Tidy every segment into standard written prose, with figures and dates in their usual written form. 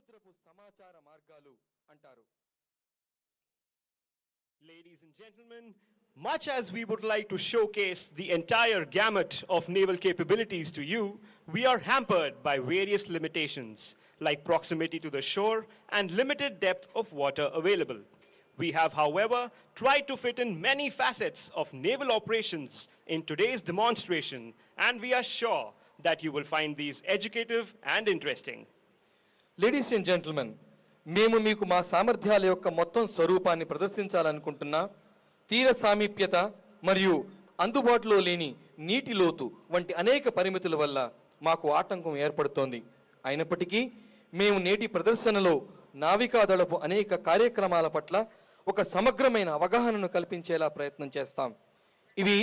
సముద్రపు సమాచార మార్గాలు అంటారు. Ladies and gentlemen, much as we would like to showcase the entire gamut of naval capabilities to you, we are hampered by various limitations, like proximity to the shore and limited depth of water available. We have, however, tried to fit in many facets of naval operations in today's demonstration, and we are sure that you will find these educative and interesting. Ladies and gentlemen, మేము మీకు మా సామర్థ్యాల యొక్క మొత్తం స్వరూపాన్ని ప్రదర్శించాలనుకుంటున్నా తీర సామీప్యత మరియు అందుబాటులో లేని నీటి లోతు వంటి అనేక పరిమితుల వల్ల మాకు ఆటంకం ఏర్పడుతోంది. అయినప్పటికీ మేము నేటి ప్రదర్శనలో నావికాదళపు అనేక కార్యక్రమాల పట్ల ఒక సమగ్రమైన అవగాహనను కల్పించేలా ప్రయత్నం చేస్తాం. ఇవి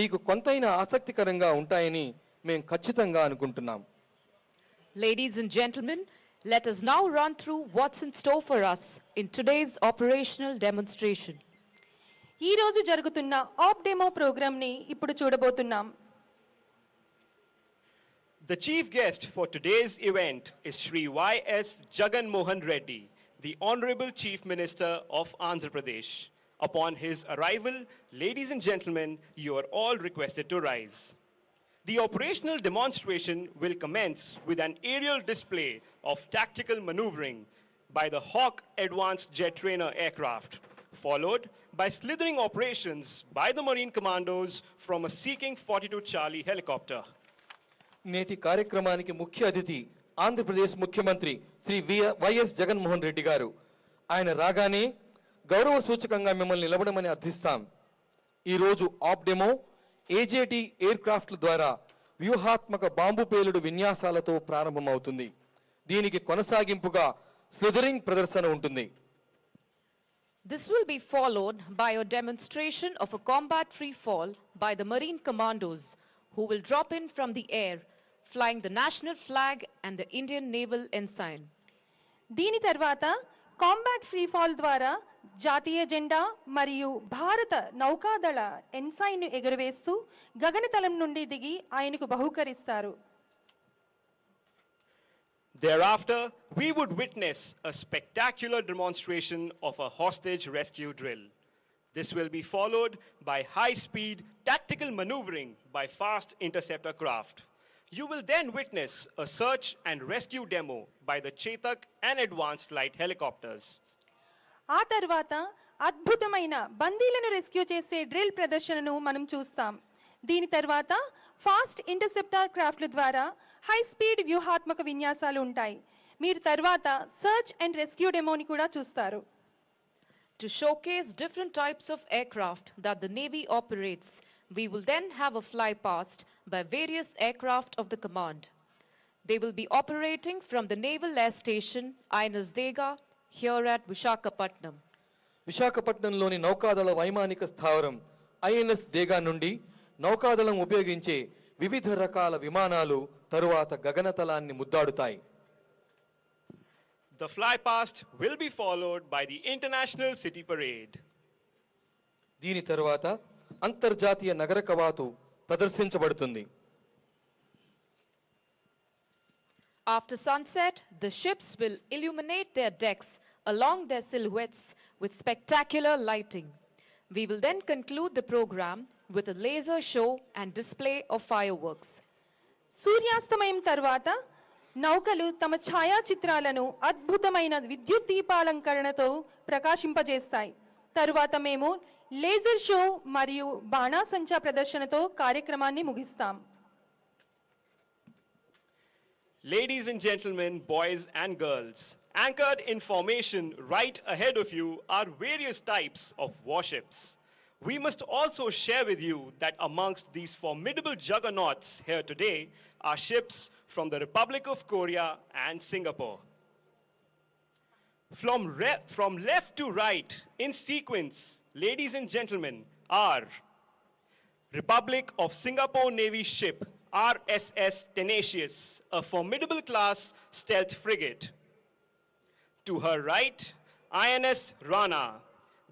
మీకు కొంతైనా ఆసక్తికరంగా ఉంటాయని మేము ఖచ్చితంగా అనుకుంటున్నాం. Ladies and gentlemen, let us now run through what's in store for us in today's operational demonstration. ఈ రోజు జరుగుతున్న ఆప్ డెమో ప్రోగ్రామ్ ని ఇప్పుడు చూడబోతున్నాం. The chief guest for today's event is Shri Y.S. Jagan Mohan Reddy, the Honorable Chief Minister of Andhra Pradesh. Upon his arrival, ladies and gentlemen, you are all requested to rise. The operational demonstration will commence with an aerial display of tactical maneuvering by the Hawk Advanced Jet Trainer aircraft, followed by slithering operations by the Marine Commandos from a Seeking 42 Charlie helicopter. నేటి కార్యక్రమానికి ముఖ్య అతిథి ఆంధ్రప్రదేశ్ ముఖ్యమంత్రి Shri YS Jaganmohan Reddy గారు. ఆయన రాగానే గౌరవ సూచకంగా మిమ్మల్ని నిలబడమని అర్థిస్తాం. ఈరోజు ఆప్ డెమో ఏజేటీ ఎయిర్ క్రాఫ్ట్ల ద్వారా వ్యూహాత్మక బాంబు పేలుడు విన్యాసాలతో ప్రారంభమవుతుంది. దీనికి కొనసాగింపుగా స్లిథరింగ్ ప్రదర్శన ఉంటుంది. This will be followed by a demonstration of a combat free fall by the Marine Commandos, who will drop in from the air, flying the national flag and the Indian naval ensign. దీని తర్వాత combat free fall ద్వారా జాతీయ జెండా మరియు భారత నౌకాదళ ensign ఎగురవేస్తూ గగనతలం నుండి దిగి ఆయనకు బహూకరిస్తారు. Thereafter, we would witness a spectacular demonstration of a hostage rescue drill. This will be followed by high-speed tactical maneuvering by fast interceptor craft. You will then witness a search and rescue demo by the Chetak and advanced light helicopters. ఆ తర్వాత అద్భుతమైన బందీలను rescue చేసే drill ప్రదర్శనను మనం చూస్తాం. దీని తర్వాత fast interceptor క్రాఫ్ట్ల ద్వారా హై స్పీడ్ వ్యూహాత్మక విన్యాసాలు ఉంటాయి. మీరు తర్వాత సర్చ్ అండ్ రెస్క్యూ డెమోని కూడా చూస్తారు. To showcase different types of aircraft that the Navy operates, we will then have a fly past by various aircraft of the command. They will be operating from the Naval Air Station INS Dega here at Visakhapatnam. విశాఖపట్నంలోని నౌకాదళ వైమానిక స్థావరం INS డేగా నుండి నౌకాదళం ఉపయోగించే వివిధ రకాల విమానాలు తరువాత గగనతలాన్ని ముద్దాడుతాయి. The fly past will be followed by the International City Parade. దీని తరువాత అంతర్జాతీయ నగర కవాతు ప్రదర్శించబడుతుంది. After sunset, the ships will illuminate their decks along their silhouettes with spectacular lighting. We will then conclude the program with a laser show and display of fireworks. సూర్యాస్తమయం తర్వాత నౌకలు తమ ఛాయాచిత్రాలను అద్భుతమైన విద్యుత్ దీపాలంకరణతో ప్రకాశింపజేస్తాయి. తరువాత మేము లేజర్ షో మరియు బాణాసంచా ప్రదర్శనతో కార్యక్రమాన్ని ముగిస్తాం. Ladies and gentlemen, boys and girls, anchored in formation right ahead of you are various types of warships. We must also share with you that amongst these formidable juggernauts here today are ships from the Republic of Korea and Singapore. From left to right in sequence, ladies and gentlemen, are Republic of Singapore Navy ship RSS Tenacious, a formidable class stealth frigate. To her right, INS Rana,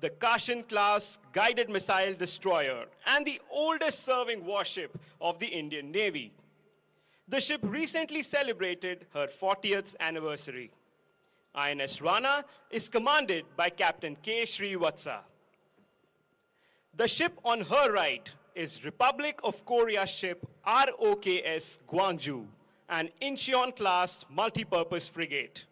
the Kashin class guided missile destroyer and the oldest serving warship of the Indian Navy. The ship recently celebrated her 40th anniversary. INS Rana is commanded by Captain K. Srivatsa. The ship on her right is Republic of Korea ship ROKS Gwangju, an Incheon-class multi-purpose frigate.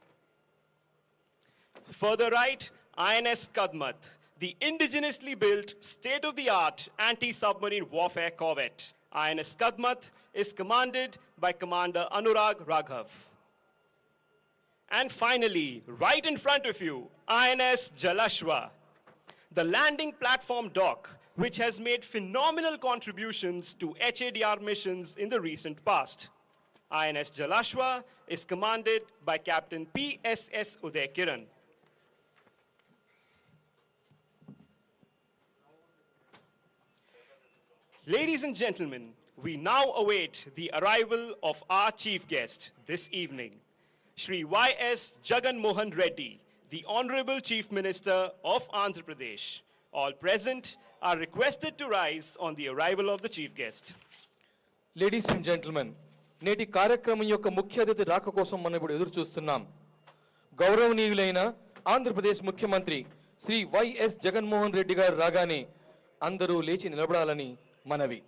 Further right, INS Kadmat, the indigenously built state-of-the-art anti-submarine warfare corvette. INS Kadmat is commanded by Commander Anurag Raghav. And finally, right in front of you, INS Jalashwa, the landing platform dock, which has made phenomenal contributions to HADR missions in the recent past. INS Jalashwa is commanded by Captain PSS Uday Kiran. Ladies and gentlemen, we now await the arrival of our chief guest this evening, Shri Y.S. Jagan Mohan Reddy, the Honorable Chief Minister of Andhra Pradesh. All present are requested to rise on the arrival of the chief guest. Ladies and gentlemen, నేటి కార్యక్రమం యొక్క ముఖ్య అతిథి రాక కోసం మనం ఇప్పుడు ఎదురు చూస్తున్నాం. గౌరవనీయులైన ఆంధ్రప్రదేశ్ ముఖ్యమంత్రి శ్రీ వైఎస్ జగన్మోహన్ రెడ్డి గారు రాగానే అందరూ లేచి నిలబడాలని మనవి.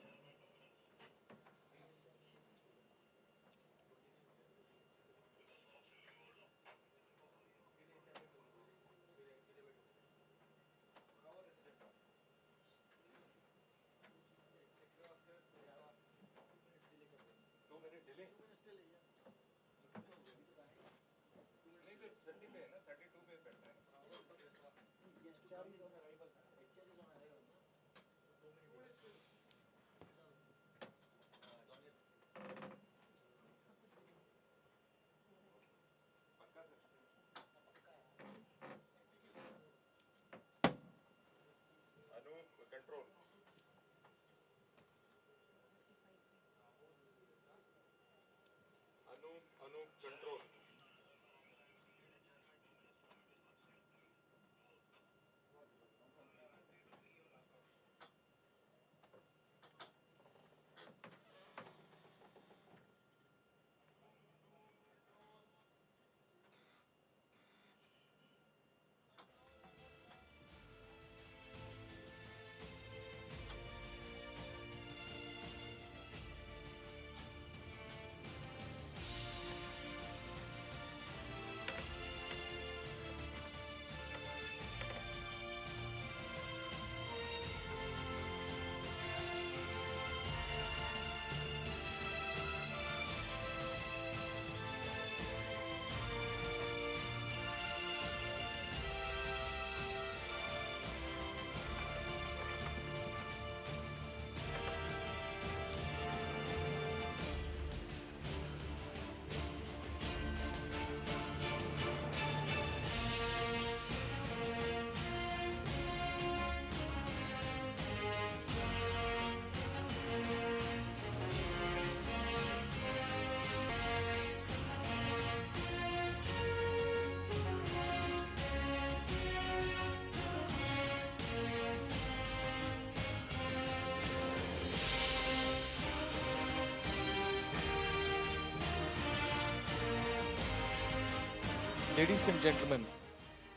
లేడీస్ అండ్ జెంటిల్మెన్,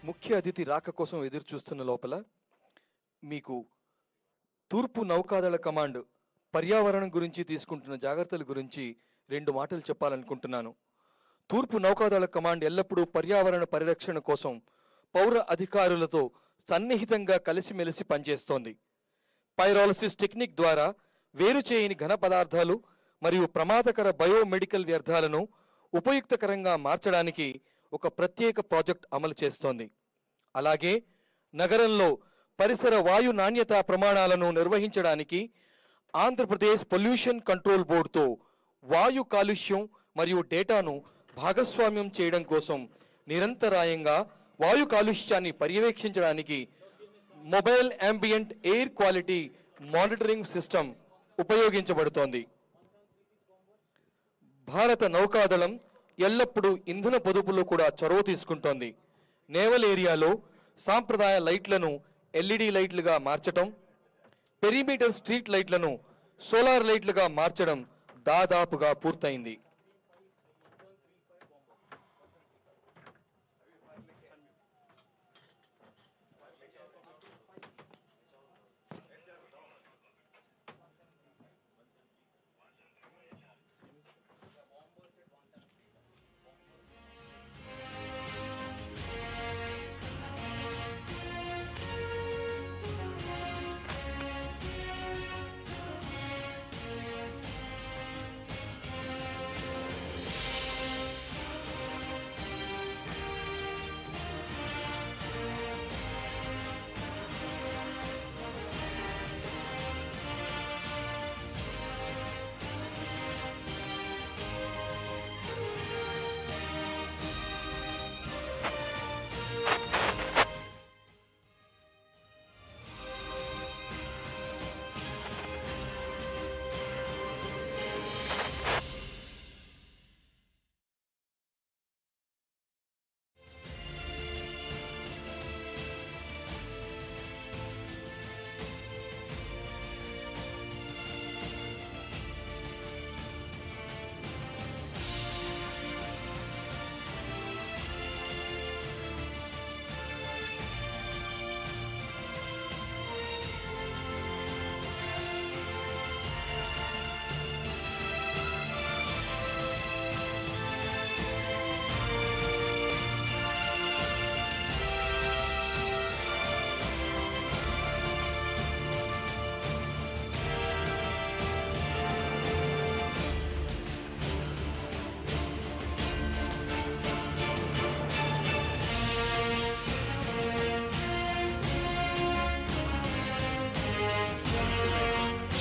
ముఖ్య అతిథి రాక కోసం ఎదురు చూస్తున్న లోపల మీకు తూర్పు నౌకాదళ కమాండ్ పర్యావరణం గురించి తీసుకుంటున్న జాగ్రత్తల గురించి 2 మాటలు చెప్పాలనుకుంటున్నాను. తూర్పు నౌకాదళ కమాండ్ ఎల్లప్పుడూ పర్యావరణ పరిరక్షణ కోసం పౌర అధికారులతో సన్నిహితంగా కలిసిమెలిసి పనిచేస్తోంది. పైరాలసిస్ టెక్నిక్ ద్వారా వేరు చేయని ఘన పదార్థాలు మరియు ప్రమాదకర బయోమెడికల్ వ్యర్థాలను ఉపయుక్తకరంగా మార్చడానికి ఒక ప్రత్యేక ప్రాజెక్ట్ అమలు చేస్తోంది. అలాగే నగరంలో పరిసర వాయు నాణ్యతా ప్రమాణాలను నిర్వహించడానికి ఆంధ్రప్రదేశ్ పొల్యూషన్ కంట్రోల్ బోర్డుతో వాయు కాలుష్యం మరియు డేటాను భాగస్వామ్యం చేయడం కోసం నిరంతరాయంగా వాయు కాలుష్యాన్ని పర్యవేక్షించడానికి mobile ambient air quality monitoring system ఉపయోగించబడుతోంది. భారత నౌకాదళం ఎల్లప్పుడూ ఇంధన పొదుపులో కూడా చొరవ తీసుకుంటోంది. నేవల్ ఏరియాలో సాంప్రదాయ లైట్లను ఎల్ఈడి లైట్లుగా మార్చడం, పెరిమీటర్ స్ట్రీట్ లైట్లను సోలార్ లైట్లుగా మార్చడం దాదాపుగా పూర్తయింది.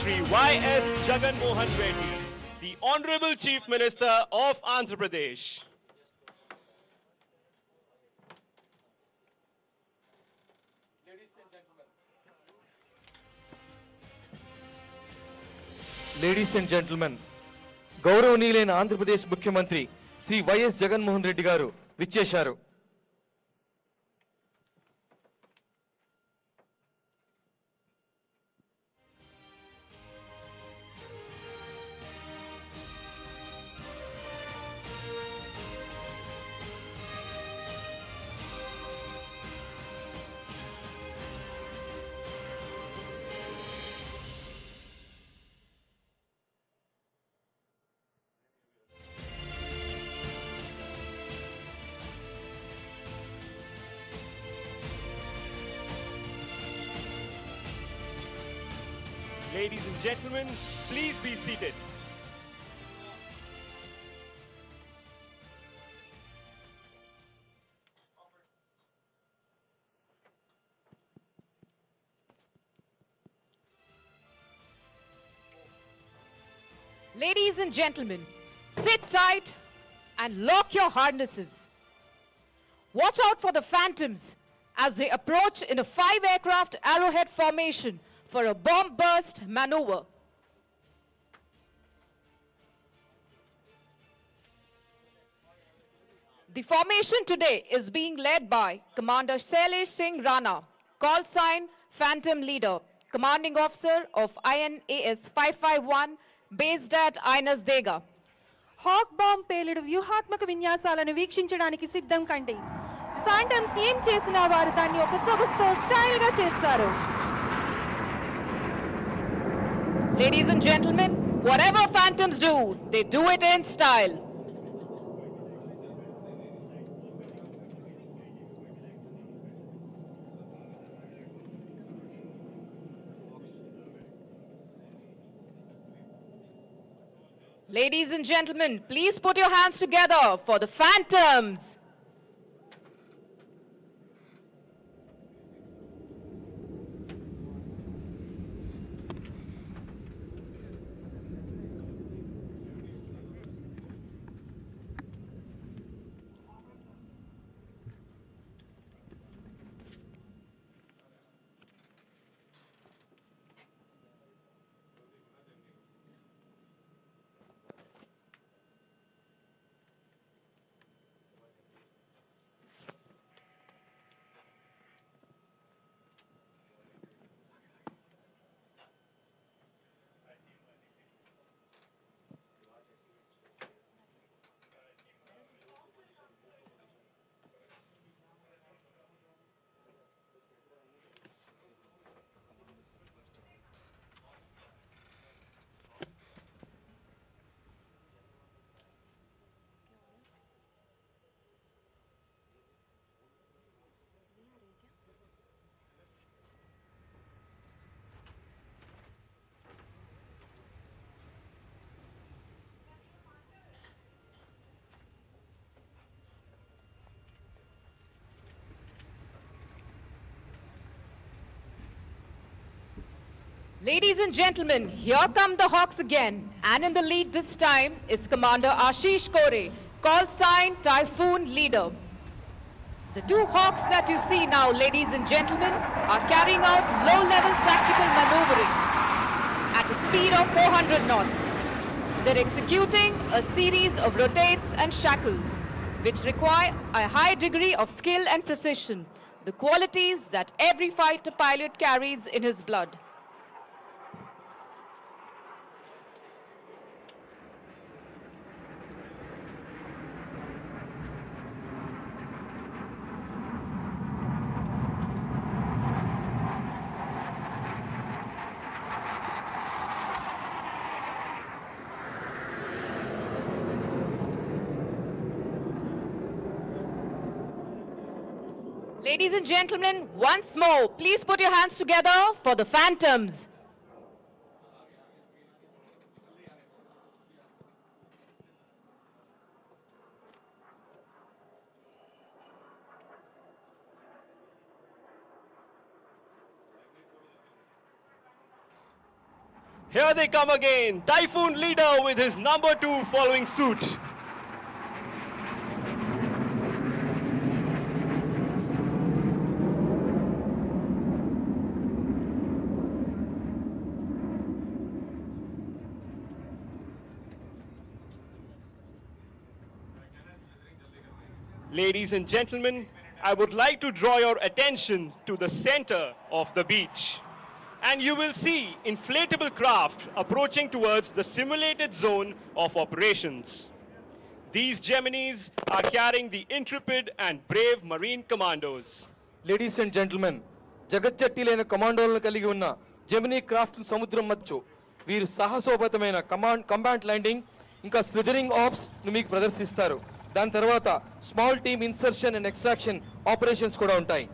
Shri Y.S. Jagan Mohan Reddy, the Honorable Chief Minister of Andhra Pradesh. Ladies and gentlemen, గౌరవనీయులైన ఆంధ్రప్రదేశ్ ముఖ్యమంత్రి శ్రీ వైఎస్ జగన్మోహన్ రెడ్డి గారు విచ్చేశారు. Ladies and gentlemen, please be seated. Ladies and gentlemen, sit tight and lock your harnesses. Watch out for the phantoms as they approach in a 5-aircraft arrowhead formation for a bomb burst maneuver. The formation today is being led by Commander Shailesh Singh Rana, call sign Phantom Leader, Commanding Officer of INAS 551, based at Ainas Dega. Hawk bomb పేలుడు వ్యూహాత్మక విన్యాసాలను వీక్షించడానికి సిద్ధం కండి. ఫాంటమ్స్ ఏం చేసినా వారు దాన్ని ఒక సొగసుతో స్టైల్ గా చేస్తారు. Ladies and gentlemen, whatever phantoms do, they do it in style. Ladies and gentlemen, please put your hands together for the phantoms. Ladies and gentlemen, here come the Hawks again, and in the lead this time is Commander Ashish Kore, call sign Typhoon Leader. The two Hawks that you see now, ladies and gentlemen, are carrying out low-level tactical maneuvering at a speed of 400 knots. They're executing a series of rotates and shackles, which require a high degree of skill and precision, the qualities that every fighter pilot carries in his blood. Ladies and gentlemen, once more, please put your hands together for the Phantoms. Here they come again. Typhoon leader with his number 2 following suit. Ladies and gentlemen, I would like to draw your attention to the center of the beach. And you will see inflatable craft approaching towards the simulated zone of operations. These Geminis are carrying the intrepid and brave marine commandos. Ladies and gentlemen, జగజ్జట్టిలైన కమాండోలను కలిగి ఉన్న Gemini craft సముద్రం మధ్య వీరు సాహసోపేతమైన combat landing ఇంకా స్లిథరింగ్ offs ను మీకు ప్రదర్శిస్తారు. దాని తర్వాత small team insertion and extraction operations కూడా ఉంటాయి.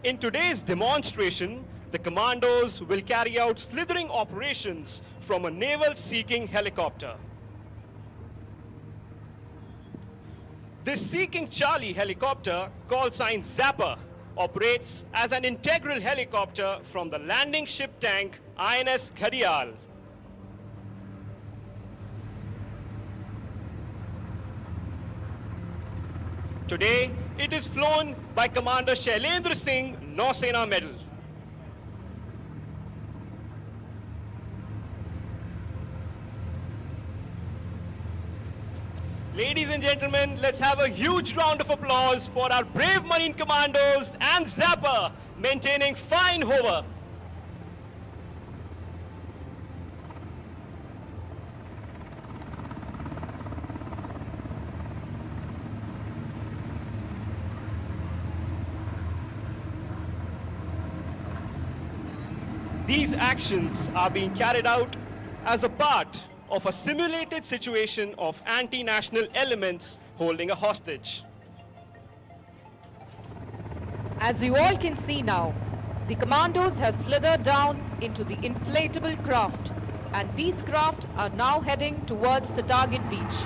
In today's demonstration, the commandos will carry out slithering operations from a naval-seeking helicopter. This Seeking Charlie helicopter, called sign Zapper, operates as an integral helicopter from the landing ship tank INS Ghadial. Today, it is flown by Commander Shailendra Singh, Nausena Medal. Ladies and gentlemen, let's have a huge round of applause for our brave Marine Commandos and Zapper maintaining fine hover. These actions are being carried out as a part of a simulated situation of anti-national elements holding a hostage. As you all can see now, the commandos have slithered down into the inflatable craft, and these craft are now heading towards the target beach.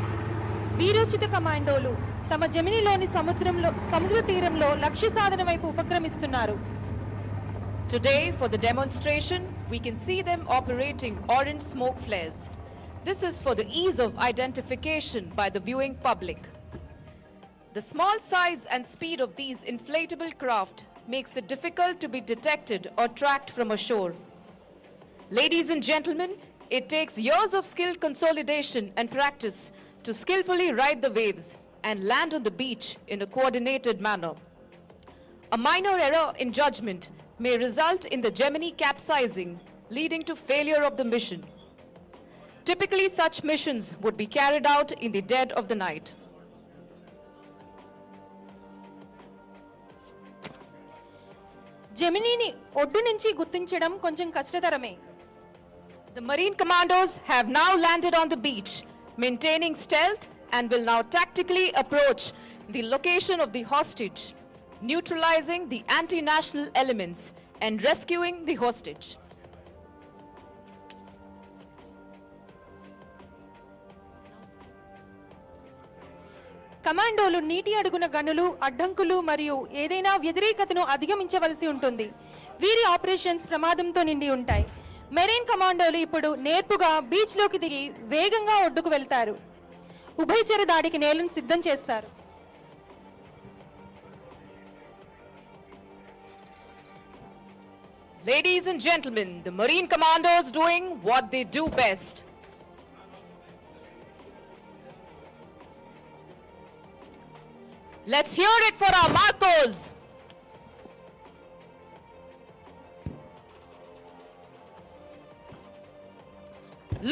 వీరోచిత కమాండోలు తమ జెమినీలోని సముద్ర తీరంలో లక్ష్య సాధన వైపు ఉపక్రమిస్తున్నారు. Today, for the demonstration, we can see them operating orange smoke flares. This is for the ease of identification by the viewing public. The small size and speed of these inflatable craft makes it difficult to be detected or tracked from ashore. Ladies and gentlemen, it takes years of skill consolidation and practice to skillfully ride the waves and land on the beach in a coordinated manner. A minor error in judgment may result in the Gemini capsizing, leading to failure of the mission. Typically, such missions would be carried out in the dead of the night. జెమినీని ఒడ్డు నుంచి గుర్తించడం కొంచెం కష్టతరమే. The Marine Commandos have now landed on the beach, maintaining stealth, and will now tactically approach the location of the hostage, neutralizing the anti-national elements and rescuing the hostage. కమాండోలు నీటి అడుగున గనులు, అడ్డంకులు మరియు ఏదైనా వ్యతిరేకతను అధిగమించవలసి ఉంటుంది. వీరి ఆపరేషన్స్ ప్రమాదంతో నిండి ఉంటాయి. మెరైన్ కమాండోలు ఇప్పుడు నేర్పుగా బీచ్లోకి దిగి వేగంగా ఒడ్డుకు వెళ్తారు. ఉభయచర దాడికి నేలను సిద్ధం చేస్తారు. Ladies and gentlemen, the Marine Commandos doing what they do best. Let's hear it for our Marcos.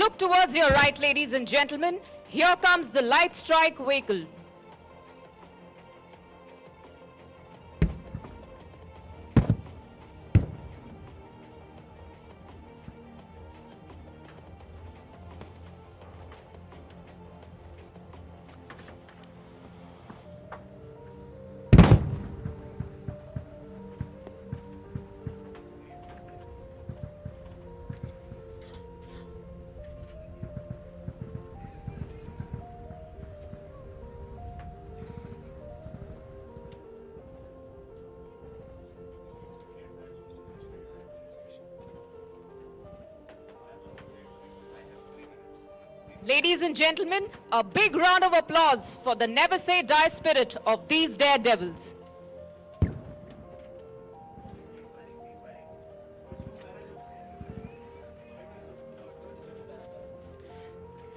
Look towards your right, ladies and gentlemen. Here comes the light strike vehicle. Ladies and gentlemen, a big round of applause for the never say die spirit of these daredevils.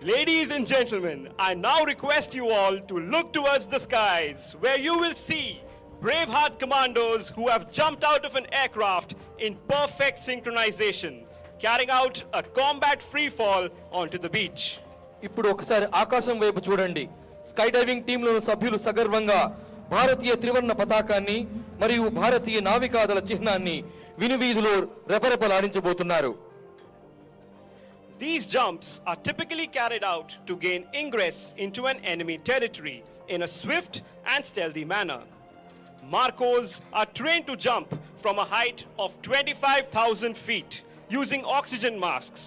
Ladies and gentlemen, I now request you all to look towards the skies, where you will see Braveheart commandos who have jumped out of an aircraft in perfect synchronization, carrying out a combat free fall onto the beach. ఇప్పుడు ఒకసారి ఆకాశం వైపు చూడండి. Sky diving టీంలోని సభ్యులు సగర్వంగా భారతీయ త్రివర్ణ పతాకాన్ని మరియు భారతీయ నావికాదళ చిహ్నాన్ని వినువీధిలో రెపరెపలాడించబోతున్నారు. These jumps are typically carried out to gain ingress into an enemy territory in a swift and stealthy manner. Marcos are trained to jump from a height of 25,000 feet using oxygen masks.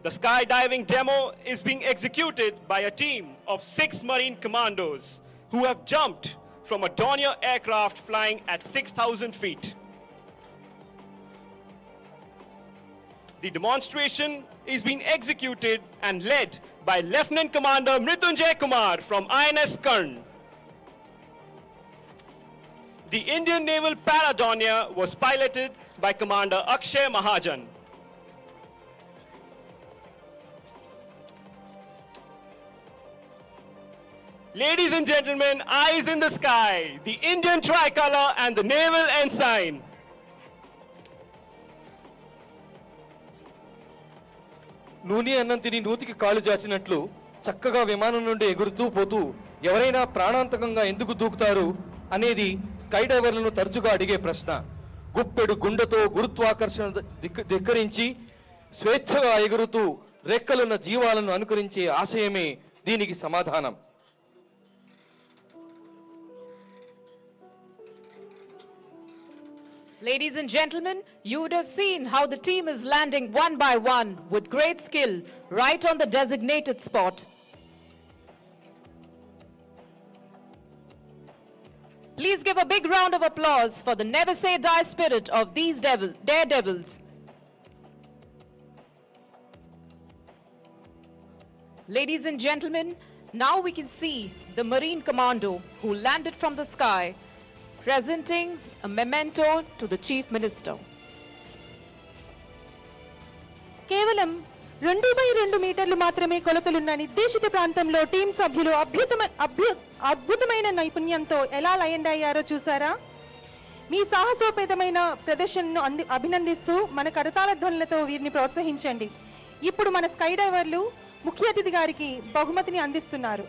The skydiving demo is being executed by a team of 6 Marine commandos who have jumped from a Dornier aircraft flying at 6,000 feet. The demonstration is being executed and led by Lieutenant Commander Mrityunjay Kumar from INS Karn. The Indian Naval Paradornier was piloted by Commander Akshay Mahajan. Ladies and gentlemen, eyes in the sky, the Indian tricolor and the naval ensign. నూనె అన్నం తిని నూతికి కాలు చాచినట్లు చక్కగా విమానం నుండి ఎగురుతూ పోతూ ఎవరైనా ప్రాణాంతకంగా ఎందుకు దూకుతారు అనేది స్కై డైవర్లను తరచుగా అడిగే ప్రశ్న. గుప్పెడు గుండెతో గురుత్వాకర్షణ ధిక్కరించి స్వేచ్ఛగా ఎగురుతూ రెక్కలున్న జీవాలను అనుకరించే ఆశయమే దీనికి సమాధానం. Ladies and gentlemen, you would have seen how the team is landing one by one with great skill right on the designated spot. Please give a big round of applause for the never say die spirit of these daredevils. Ladies and gentlemen, now we can see the Marine Commando who landed from the sky, presenting a memento to the Chief Minister. కేవలం 2x2 మీటర్లు మాత్రమే కొలతలున్న నిర్దేశిత ప్రాంతంలో team సభ్యులు అద్భుతమైన నైపుణ్యంతో ఎలా land అయ్యారో చూసారా? మీ సాహసోపేతమైన ప్రదర్శనను అభినందిస్తూ మన కరతాళ ధ్వనులతో వీరిని ప్రోత్సహించండి. ఇప్పుడు మన స్కై డైవర్లు ముఖ్య అతిథి గారికి బహుమతిని అందిస్తున్నారు.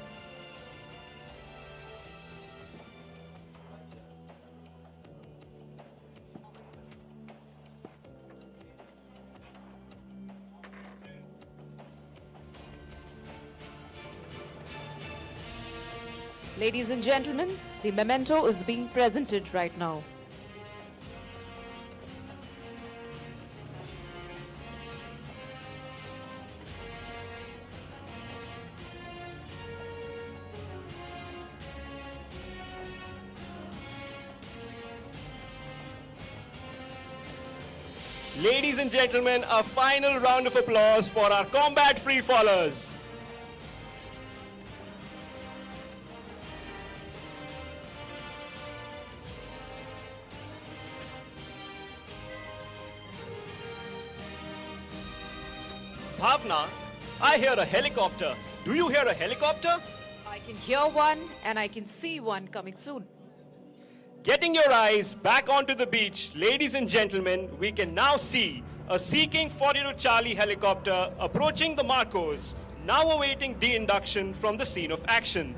Ladies and gentlemen, the memento is being presented right now. Ladies and gentlemen, a final round of applause for our combat free fallers. Bhavna, I hear a helicopter. Do you hear a helicopter? I can hear one and I can see one coming soon. Getting your eyes back onto the beach, ladies and gentlemen, we can now see a Seeking 42 Charlie helicopter approaching the Marcos, now awaiting de-induction from the scene of action.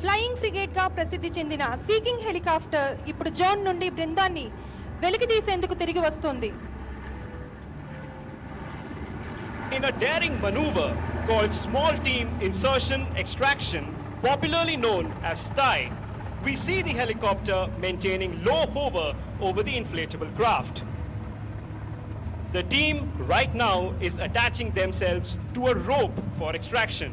Flying frigate గా ప్రసిద్ధి చెందిన seeking helicopter ఇప్పుడు zone నుండి బృందాన్ని వెలికి తీసేందుకు తిరిగి వస్తుంది. In a daring maneuver called Small Team Insertion Extraction, popularly known as STI, we see the helicopter maintaining low hover over the inflatable craft. The team right now is attaching themselves to a rope for extraction.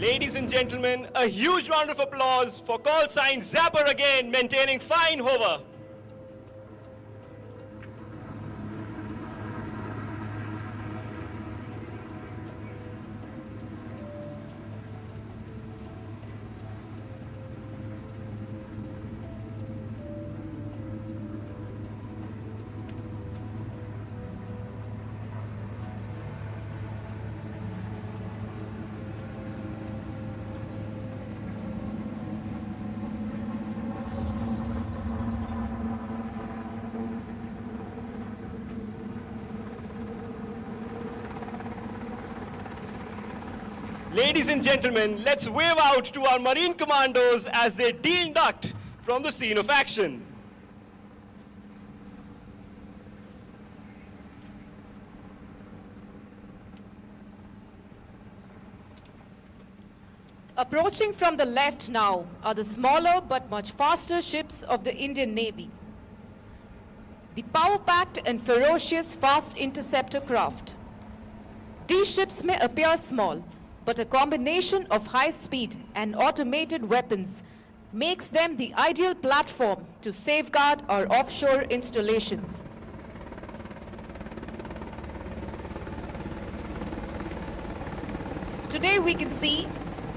Ladies and gentlemen, a huge round of applause for call sign Zapper again, maintaining fine hover. Ladies and gentlemen, let's wave out to our Marine Commandos as they de-induct from the scene of action. Approaching from the left now are the smaller but much faster ships of the Indian Navy. The power-packed and ferocious fast interceptor craft. These ships may appear small, but a combination of high speed and automated weapons makes them the ideal platform to safeguard our offshore installations. Today we can see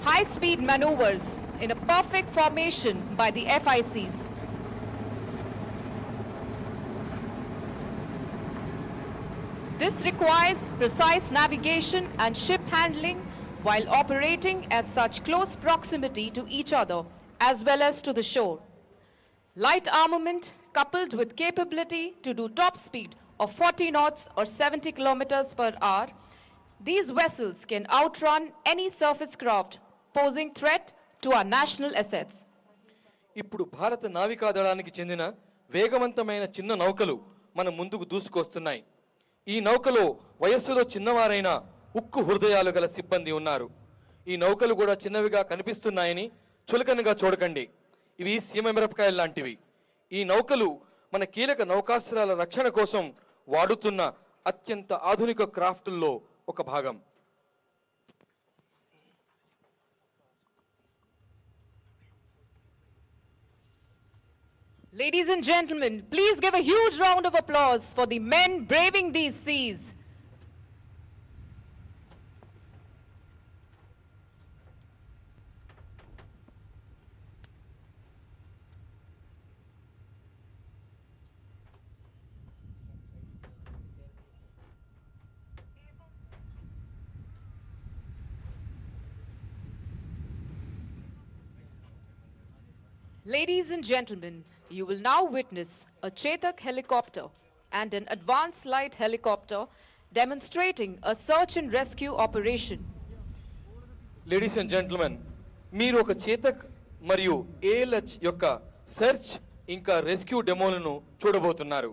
high-speed maneuvers in a perfect formation by the FICs. This requires precise navigation and ship handling while operating at such close proximity to each other as well as to the shore. Light armament coupled with capability to do top speed of 40 knots or 70 kilometers per hour, these vessels can outrun any surface craft posing threat to our national assets. ఇప్పుడు భారత నావికాదళానికి చెందిన వేగవంతమైన చిన్న నౌకలు మన ముందుకు దూసుకొస్తున్నాయి. ఈ నౌకలో వయస్సులో చిన్నవారైన ఉక్కు హృదయాలు గల సిబ్బంది ఉన్నారు. ఈ నౌకలు కూడా చిన్నవిగా కనిపిస్తున్నాయని చులకనగా చూడకండి. ఇవి సీమమిరపకాయలు లాంటివి. ఈ నౌకలు మన కీలక నౌకాస్త్రాల రక్షణ కోసం వాడుతున్న అత్యంత ఆధునిక క్రాఫ్టుల్లో ఒక భాగం. Ladies and gentlemen, please give a huge round of applause for the men braving these seas. Ladies and gentlemen, you will now witness a Chetak helicopter and an advanced light helicopter demonstrating a search and rescue operation. Ladies and gentlemen, మీరు ఒక చేతక్ మరియు AlH యొక్క search ఇంకా rescue డెమోలను చూడబోతున్నారు.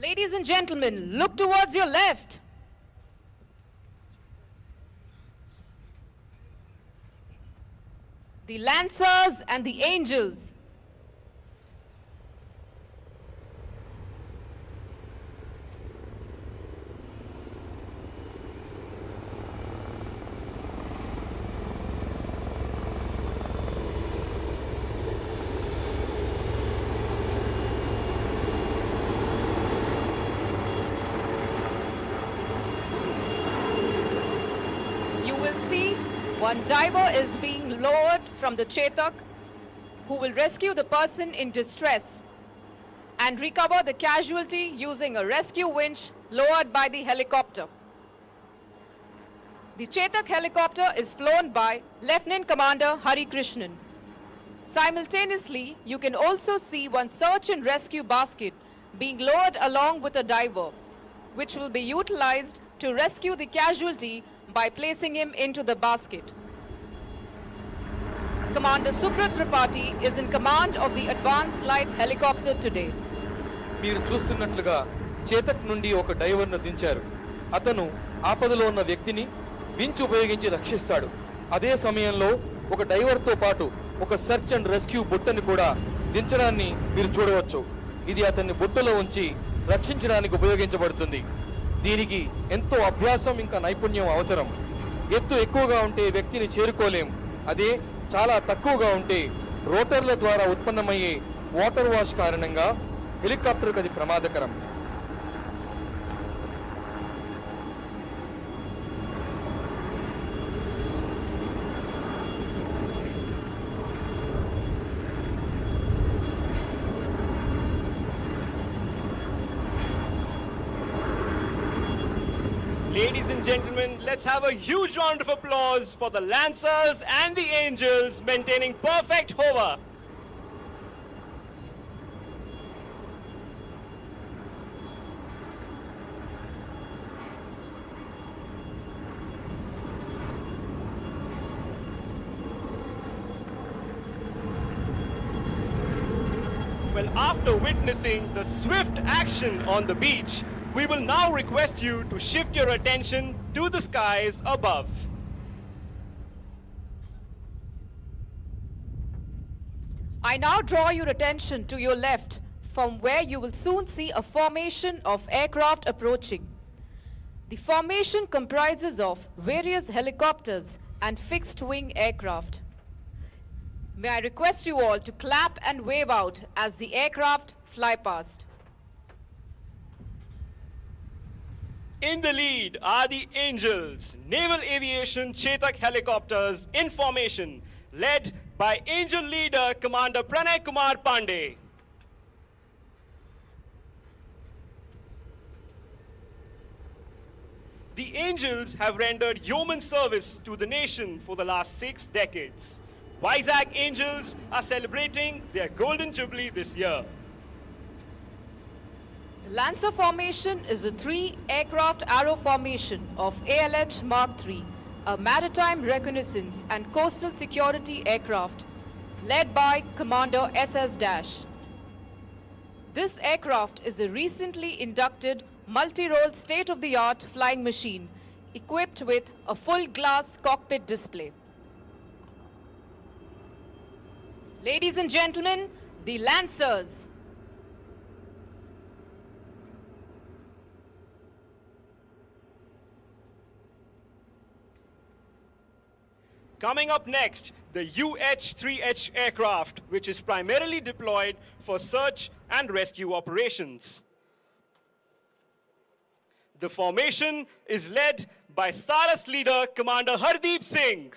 Ladies and gentlemen, look towards your left. The Lancers and the Angels. You will see one diver is being lowered from the Chetak, who will rescue the person in distress and recover the casualty using a rescue winch lowered by the helicopter. The Chetak helicopter is flown by Lieutenant Commander Hari Krishnan. Simultaneously, you can also see one search and rescue basket being lowered along with a diver, which will be utilized to rescue the casualty by placing him into the basket. Commander Subrat Tripathi is in command of the advanced light helicopter today. మీరు చూస్తున్నట్లుగా చేతక్ నుండి ఒక డైవర్ను దించారు. అతను ఆపదలో ఉన్న వ్యక్తిని winch ఉపయోగించి రక్షిస్తాడు. అదే సమయంలో ఒక డైవర్తో పాటు ఒక సెర్చ్ అండ్ రెస్క్యూ బుట్టని కూడా దించడాన్ని మీరు చూడవచ్చు. ఇది అతన్ని బుట్టలో ఉంచి రక్షించడానికి ఉపయోగించబడుతుంది. దీనికి ఎంతో అభ్యాసం ఇంకా నైపుణ్యం అవసరం. ఎత్తు ఎక్కువగా ఉంటే వ్యక్తిని చేరుకోలేం. అదే చాలా తక్కువగా ఉంటే రోటర్ల ద్వారా ఉత్పన్నమయ్యే వాటర్ వాష్ కారణంగా హెలికాప్టర్కు అది ప్రమాదకరం. Ladies and gentlemen, let's have a huge round of applause for the Lancers and the Angels maintaining perfect hover. Well, after witnessing the swift action on the beach, we will now request you to shift your attention to the skies above. I now draw your attention to your left, from where you will soon see a formation of aircraft approaching. The formation comprises of various helicopters and fixed-wing aircraft. May I request you all to clap and wave out as the aircraft fly past. In the lead are the Angels, Naval Aviation Chetak helicopters in formation, led by Angel leader Commander Pranay Kumar Pandey. The Angels have rendered yeoman service to the nation for the last 6 decades. Vizag Angels are celebrating their golden jubilee this year. The Lancer formation is a 3-aircraft arrow formation of ALH Mark III, a maritime reconnaissance and coastal security aircraft led by Commander SS Dash. This aircraft is a recently inducted multi-role state-of-the-art flying machine equipped with a full-glass cockpit display. Ladies and gentlemen, the Lancers. Coming up next, the UH-3H aircraft, which is primarily deployed for search and rescue operations. The formation is led by Saras leader Commander Hardeep Singh.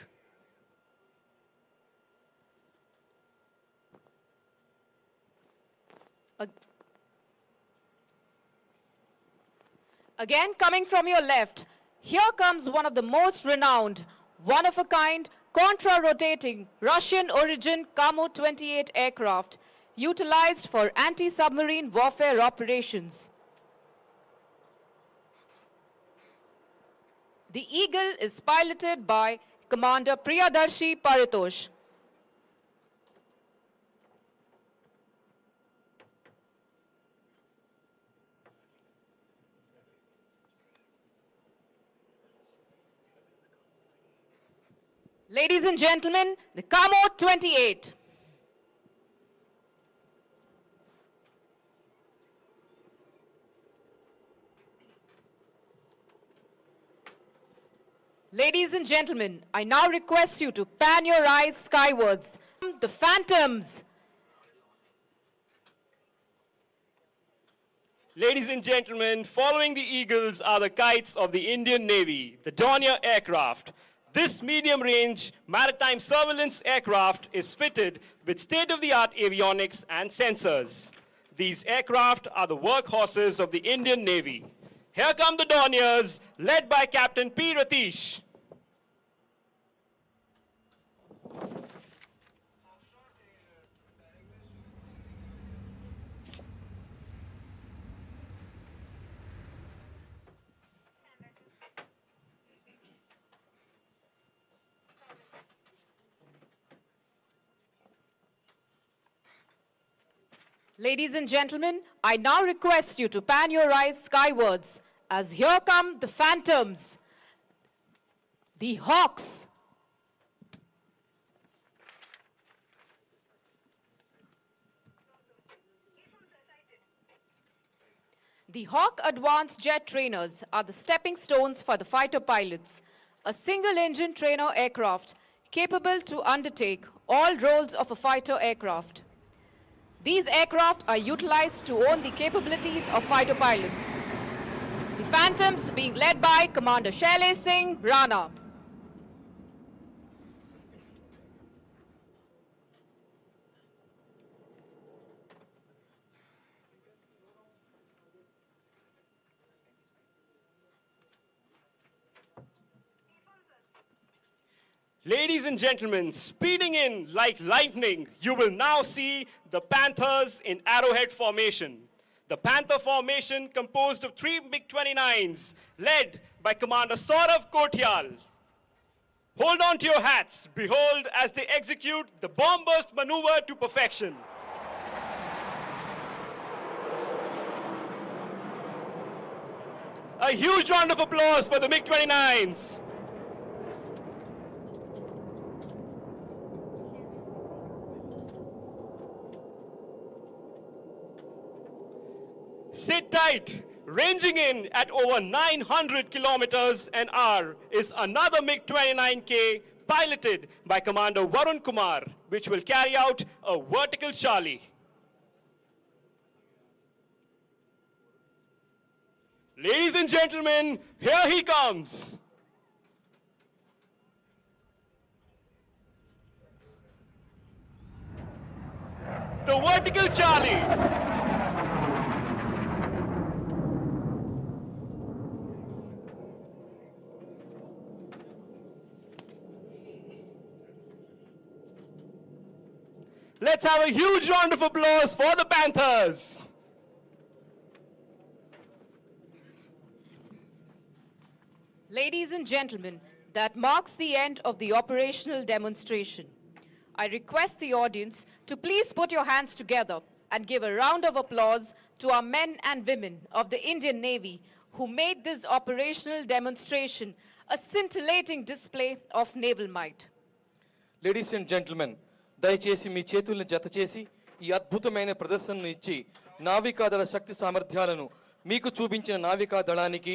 Again, coming from your left, here comes one of the most renowned, one-of-a-kind, contra-rotating Russian-origin Kamo-28 aircraft utilized for anti-submarine warfare operations. The Eagle is piloted by Commander Priyadarshi Paritosh. Ladies and gentlemen, the Kamo-28. Ladies and gentlemen, I now request you to pan your eyes skywards. The Phantoms. Ladies and gentlemen, following the Eagles are the kites of the Indian Navy, the Dornier aircraft. This medium-range maritime surveillance aircraft is fitted with state-of-the-art avionics and sensors. These aircraft are the workhorses of the Indian Navy. Here come the Dorniers, led by Captain P. Ratish. Ladies and gentlemen, I now request you to pan your eyes skywards as here come the Phantoms, the Hawks. The Hawk Advanced Jet Trainers are the stepping stones for the fighter pilots, a single-engine trainer aircraft capable to undertake all roles of a fighter aircraft. These aircraft are utilized to own the capabilities of fighter pilots. The Phantoms being led by Commander Shailej Singh Rana. Ladies and gentlemen, speeding in like lightning, you will now see the Panthers in arrowhead formation. The Panther formation composed of 3 MiG-29s, led by Commander Saurav Kotyal. Hold on to your hats. Behold as they execute the bomb burst maneuver to perfection. A huge round of applause for the MiG-29s. Sit tight. Ranging in at over 900 kilometers an hour is another MiG-29K piloted by Commander Varun Kumar, which will carry out a vertical Charlie. Ladies and gentlemen, here he comes. The vertical Charlie. Let's have a huge round of applause for the Panthers. Ladies and gentlemen, that marks the end of the operational demonstration. I request the audience to please put your hands together and give a round of applause to our men and women of the Indian Navy who made this operational demonstration a scintillating display of naval might. Ladies and gentlemen, దయచేసి మీ చేతుల్ని జతచేసి ఈ అద్భుతమైన ప్రదర్శనను ఇచ్చి నావికాదళ శక్తి సామర్థ్యాలను మీకు చూపించిన నావికా దళానికి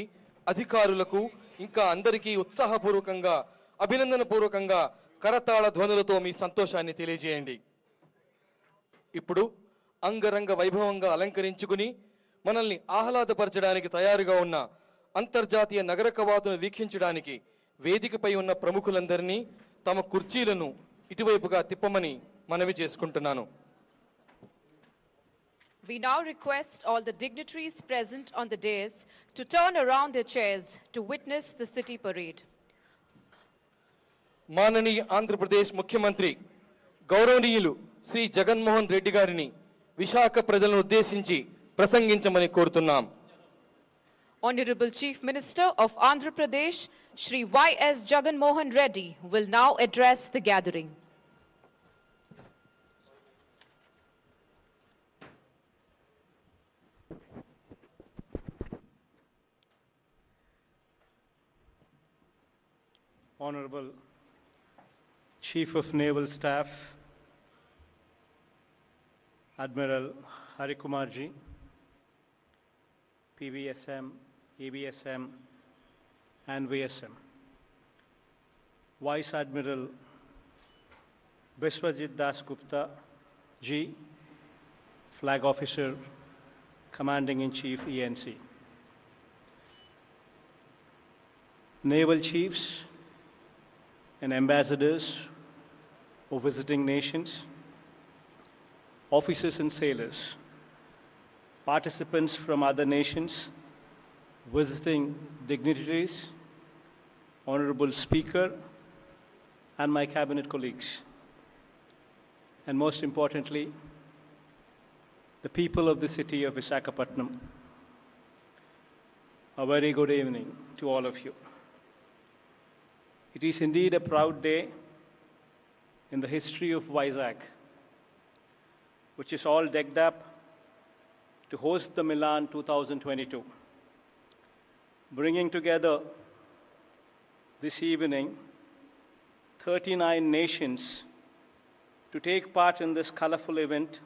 అధికారులకు ఇంకా అందరికీ ఉత్సాహపూర్వకంగా అభినందనపూర్వకంగా కరతాళ ధ్వనులతో మీ సంతోషాన్ని తెలియజేయండి. ఇప్పుడు అంగరంగ వైభవంగా అలంకరించుకుని మనల్ని ఆహ్లాదపరచడానికి తయారుగా ఉన్న అంతర్జాతీయ నగర కవాతును వీక్షించడానికి వేదికపై ఉన్న ప్రముఖులందరినీ తమ కుర్చీలను ఇటువైపుగా తిప్పమని మనవి చేసుకుంటున్నాను. We now request all the dignitaries present on the dais to turn around their chairs to witness the city parade. మాననీయ Andhra Pradesh ముఖ్యమంత్రి గౌరవనీయులు శ్రీ జగన్మోహన్ రెడ్డి గారిని విశాఖ ప్రజలను ఉద్దేశించి ప్రసంగించమని కోరుతున్నాం. Honorable Chief Minister of Andhra Pradesh, Shri Y.S. Jagan Mohan Reddy, will now address the gathering. Honorable Chief of Naval Staff, Admiral Harikumarji, PVSM, ABSM, and VSM. Vice Admiral Biswajit Das Gupta Ji, Flag Officer, Commanding-in-Chief ENC. Naval Chiefs and ambassadors of visiting nations, officers and sailors, participants from other nations, visiting dignitaries, Honorable Speaker, and my cabinet colleagues. And most importantly, the people of the city of Visakhapatnam. A very good evening to all of you. It is indeed a proud day in the history of Vizag, which is all decked up to host the Milan-2022, bringing together this evening 39 nations to take part in this colorful event,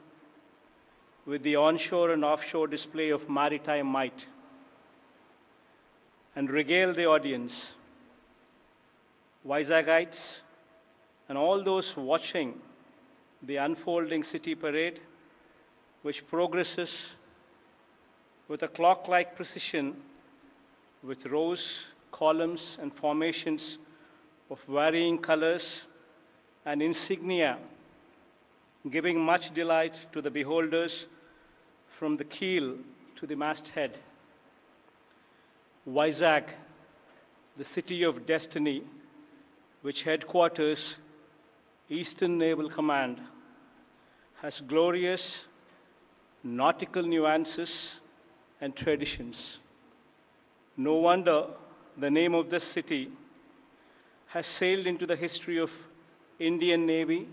with the onshore and offshore display of maritime might and regale the audience, Vizagagites, and all those watching the unfolding city parade, which progresses with a clock-like precision with rows, columns, and formations of varying colors and insignia, giving much delight to the beholders from the keel to the masthead. Vizag, the city of destiny, which headquarters Eastern Naval Command, has glorious nautical nuances and traditions. No wonder the name of this city has sailed into the history of Indian Navy,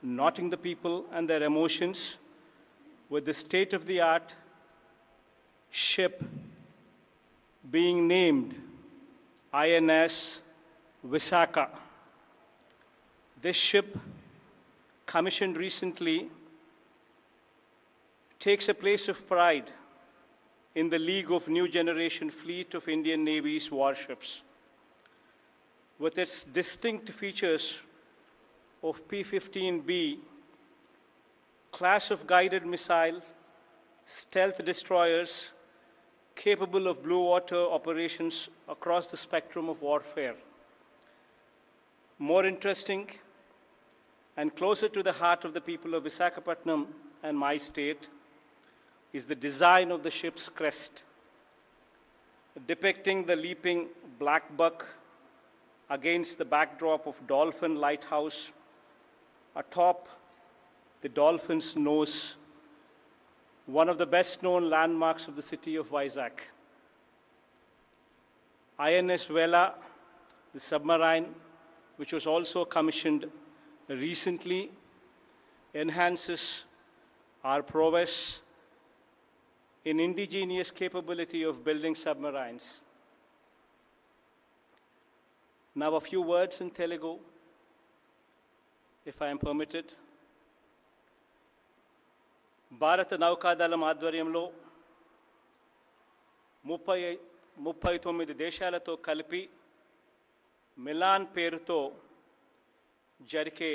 knotting the people and their emotions with the state-of-the-art ship being named INS Visakha. This ship, commissioned recently, takes a place of pride in the league of new generation fleet of Indian Navy's warships. With its distinct features of P-15B, class of guided missiles, stealth destroyers, capable of blue water operations across the spectrum of warfare. More interesting and closer to the heart of the people of Visakhapatnam and my state is the design of the ship's crest, depicting the leaping black buck against the backdrop of Dolphin Lighthouse. Atop the dolphin's nose, one of the best-known landmarks of the city of Vizag. INS Vela, the submarine, which was also commissioned recently, enhances our prowess in indigenous capability of building submarines. Now a few words in Telugu, if I am permitted. భారత నౌకాదళం ఆధ్వర్యంలో 39 దేశాలతో కలిపి melon పేరుతో జరిగే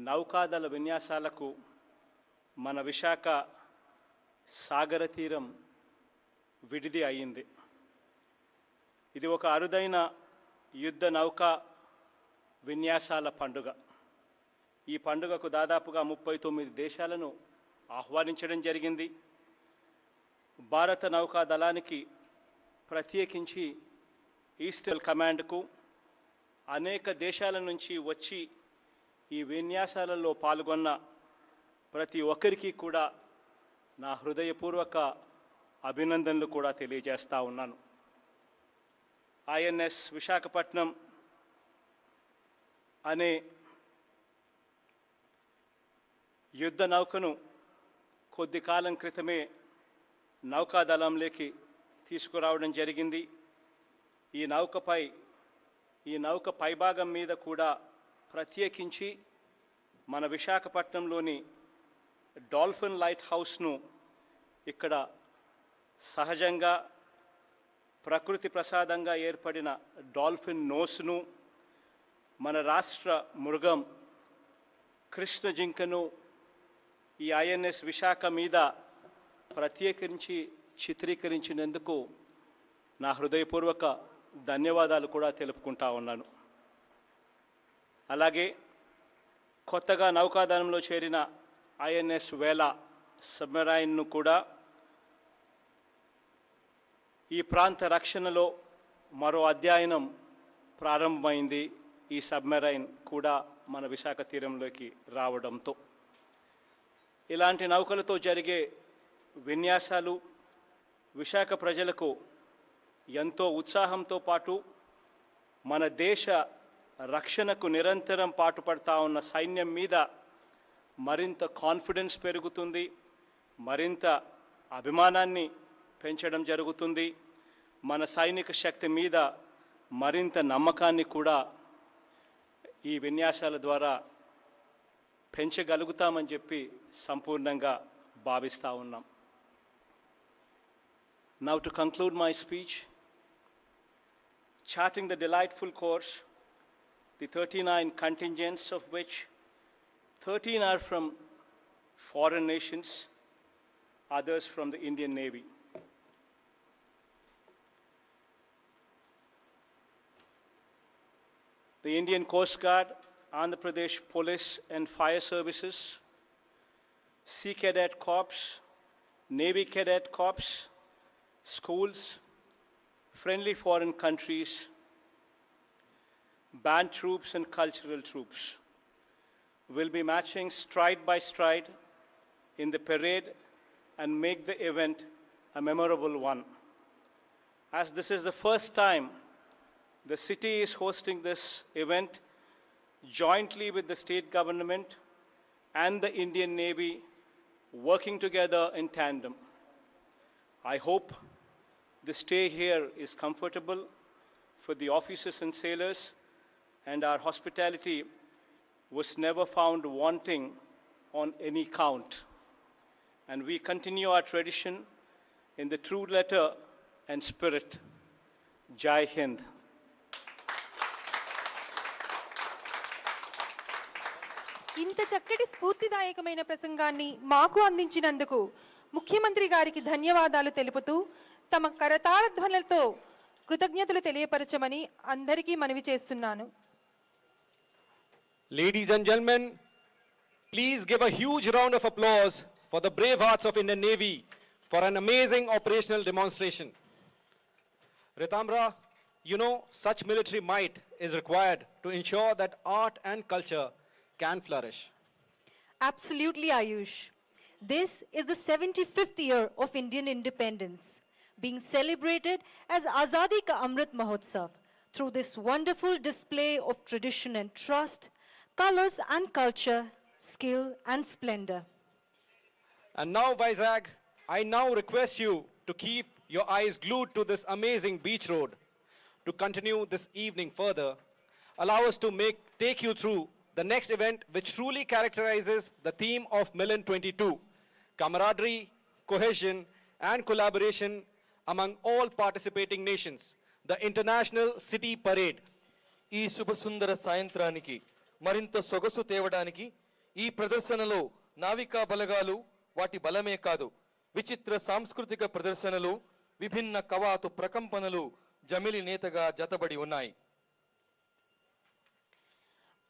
నౌకాదళ విన్యాసాలకు మన విశాఖ సాగర తీరం విడిది అయింది. ఇది ఒక అరుదైన యుద్ధ నౌకా విన్యాసాల పండుగ. ఈ పండుగకు దాదాపుగా 39 దేశాలను ఆహ్వానించడం జరిగింది. భారత నౌకా దళానికి ప్రత్యేకించి ఈస్టర్న్ కమాండ్కు అనేక దేశాల నుంచి వచ్చి ఈ విన్యాసాలలో పాల్గొన్న ప్రతి ఒక్కరికి కూడా నా హృదయపూర్వక అభినందనలు కూడా తెలియజేస్తా ఉన్నాను. ఐఎన్ఎస్ విశాఖపట్నం అనే యుద్ధ నౌకను కొద్ది కాలం క్రితమే నౌకాదళంలోకి తీసుకురావడం జరిగింది. ఈ నౌక పైభాగం మీద కూడా ప్రత్యేకించి మన విశాఖపట్నంలోని డాల్ఫిన్ లైట్ హౌస్ను ఇక్కడ సహజంగా ప్రకృతి ప్రసాదంగా ఏర్పడిన డాల్ఫిన్ నోస్ను, మన రాష్ట్ర మృగం కృష్ణ జింకను ఈ ఐఎన్ఎస్ విశాఖ మీద ప్రత్యేకించి చిత్రీకరించినందుకు నా హృదయపూర్వక ధన్యవాదాలు కూడా తెలుపుకుంటా ఉన్నాను. అలాగే కొత్తగా నౌకాదళంలో చేరిన ఐఎన్ఎస్ వేలా సబ్మెరైన్ను కూడా ఈ ప్రాంత రక్షణలో మరో అధ్యయనం ప్రారంభమైంది. ఈ సబ్మెరైన్ కూడా మన విశాఖ తీరంలోకి రావడంతో ఇలాంటి నౌకలతో జరిగే విన్యాసాలు విశాఖ ప్రజలకు ఎంతో ఉత్సాహంతో పాటు మన దేశ రక్షణకు నిరంతరం పాటుపడతా ఉన్న సైన్యం మీద మరింత కాన్ఫిడెన్స్ పెరుగుతుంది, మరింత అభిమానాన్ని పెంచడం జరుగుతుంది. మన సైనిక శక్తి మీద మరింత నమ్మకాన్ని కూడా ఈ విన్యాసాల ద్వారా పెంచగలుగుతామని చెప్పి సంపూర్ణంగా భావిస్తా ఉన్నాం. Now to conclude my speech, charting the delightful course, the 39 contingents of which 13 are from foreign nations, others from the Indian Navy. The Indian Coast Guard, Andhra Pradesh Police and Fire Services, Sea Cadet Corps, Navy Cadet Corps, schools, friendly foreign countries, band troops and cultural troops will be matching stride by stride in the parade and make the event a memorable one. As this is the first time the city is hosting this event jointly with the state government and the Indian Navy working together in tandem. I hope the stay here is comfortable for the officers and sailors, and our hospitality was never found wanting on any count. And we continue our tradition in the true letter and spirit. Jai Hind. ఇంత చక్కటి స్ఫూర్తిదాయకమైన ప్రసంగాన్ని మాకు అందించినందుకు ముఖ్యమంత్రి గారికి ధన్యవాదాలు తెలుపుతూ తమ కరతాళ ధ్వనులతో కృతజ్ఞతలు తెలియపరచమని అందరికీ మనవి చేస్తున్నాను. Ladies and gentlemen, please give a huge round of applause for the brave hearts of Indian Navy for an amazing operational demonstration. Ritamra, you know, such military might is required to ensure that art and culture can flourish. Absolutely, Ayush. This is the 75th year of Indian independence, being celebrated as Azadi Ka Amrit Mahotsav through this wonderful display of tradition and trust, colors and culture, skill and splendor. And now, Vizag, I now request you to keep your eyes glued to this amazing beach road. To continue this evening further, allow us to take you through the next event which truly characterizes the theme of Milan-22, camaraderie, cohesion and collaboration among all participating nations, the International City Parade. ఈ శుభసుందర సాయంత్రానికి మరింత సొగసు తేవడానికి ఈ ప్రదర్శనలో నావికా బలగాలు వాటి బలమే కాదు, విచిత్ర సాంస్కృతిక ప్రదర్శనలు, విభిన్న కవాతు ప్రకంపనలు జమిలి నేతగా జతబడి ఉన్నాయి.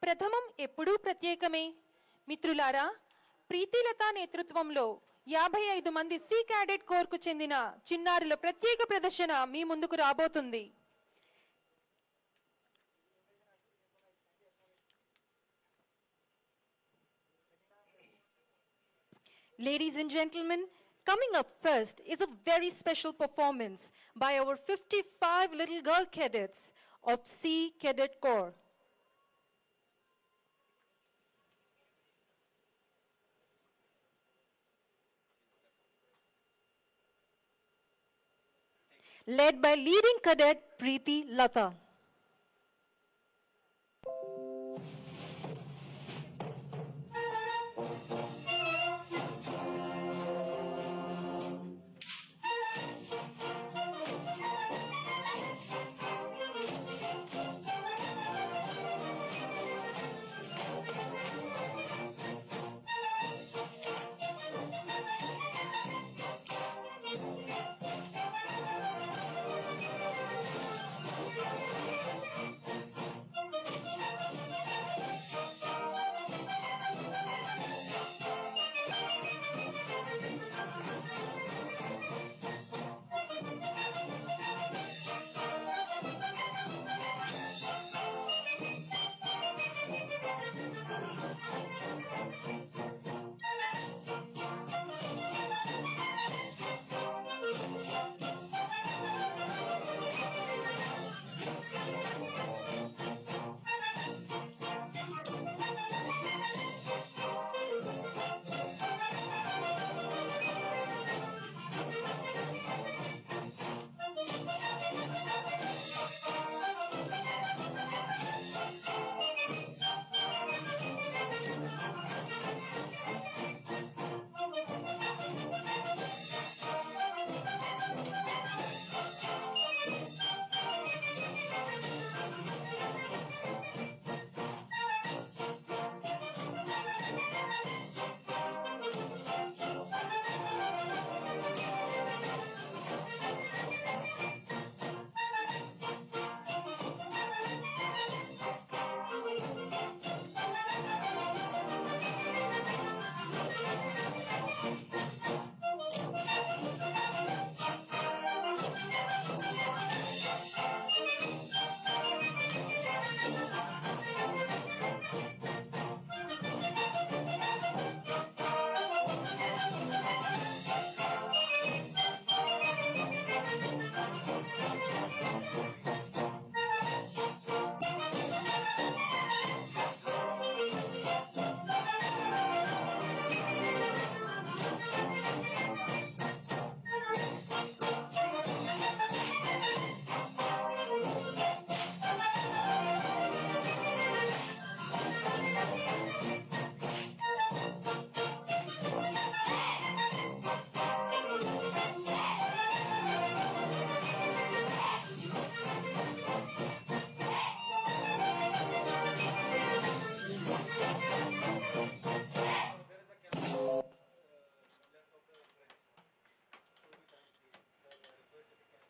ప్రథమం ఎప్పుడూ ప్రత్యేకమే. మిత్రులారా, ప్రీతిలత నేతృత్వంలో 55 మంది సీ క్యాడెట్ కోర్కు చెందిన చిన్నారుల ప్రత్యేక ప్రదర్శన మీ ముందుకు రాబోతుంది. Ladies and gentlemen, coming up first is a very special performance by our 55 little girl cadets of Sea Cadet Corps. Led by leading cadet Preeti Lata.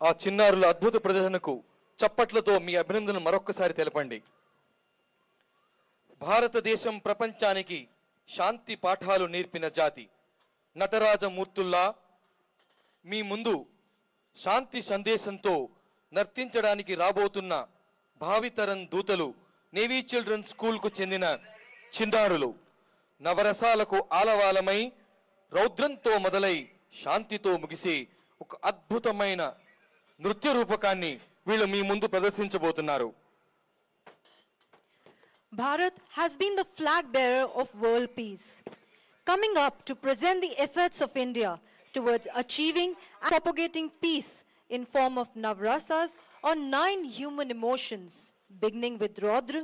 ఆ చిన్నారుల అద్భుత ప్రదర్శనకు చప్పట్లతో మీ అభినందనలు మరొక్కసారి తెలపండి. భారతదేశం ప్రపంచానికి శాంతి పాఠాలు నేర్పిన జాతి. నటరాజమూర్తుల్లా మీ ముందు శాంతి సందేశంతో నర్తించడానికి రాబోతున్న భావితరం దూతలు నేవీ చిల్డ్రన్ స్కూల్కు చెందిన చిన్నారులు. నవరసాలకు ఆలవాలమై రౌద్రంతో మొదలై శాంతితో ముగిసే ఒక అద్భుతమైన నృత్య రూపకాన్ని వీళ్ళు మీ ముందు ప్రదర్శించబోతున్నారు. Bharat has been the flag bearer of world peace, coming up to present the efforts of India towards achieving and propagating peace in form of Navrasas or 9 human emotions, beginning with Raudra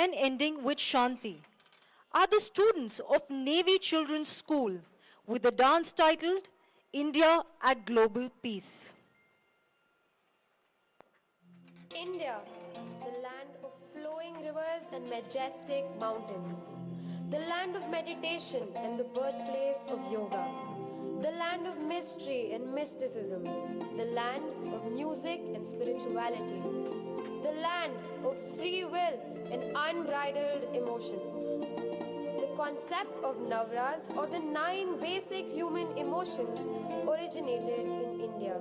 and ending with Shanti, are the students of Navy Children's School with the dance titled India at Global Peace. India, the land of flowing rivers and majestic mountains, the land of meditation and the birthplace of yoga, the land of mystery and mysticism, the land of music and spirituality, the land of free will and unbridled emotions. The concept of Navras, or the 9 basic human emotions, originated in India.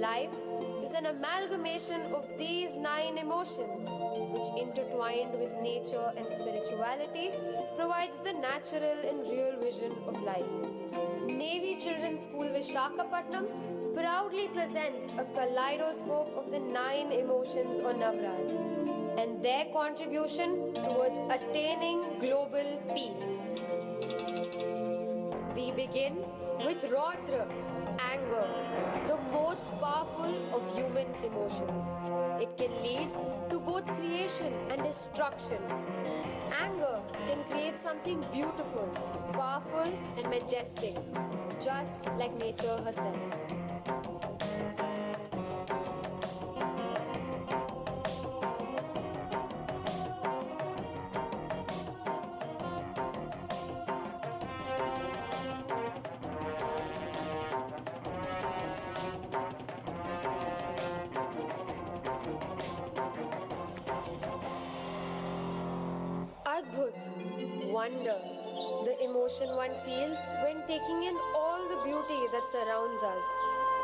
Life is an amalgamation of these 9 emotions, which intertwined with nature and spirituality provides the natural and real vision of life. Navy Children's School Visakhapatnam proudly presents a kaleidoscope of the 9 emotions or Navras and their contribution towards attaining global peace. We begin with Raudra, anger, the most powerful of human emotions. It can lead to both creation and destruction. Anger can create something beautiful, powerful and majestic, just like nature herself. Adbhut, wonder, the emotion one feels when taking in all the beauty that surrounds us.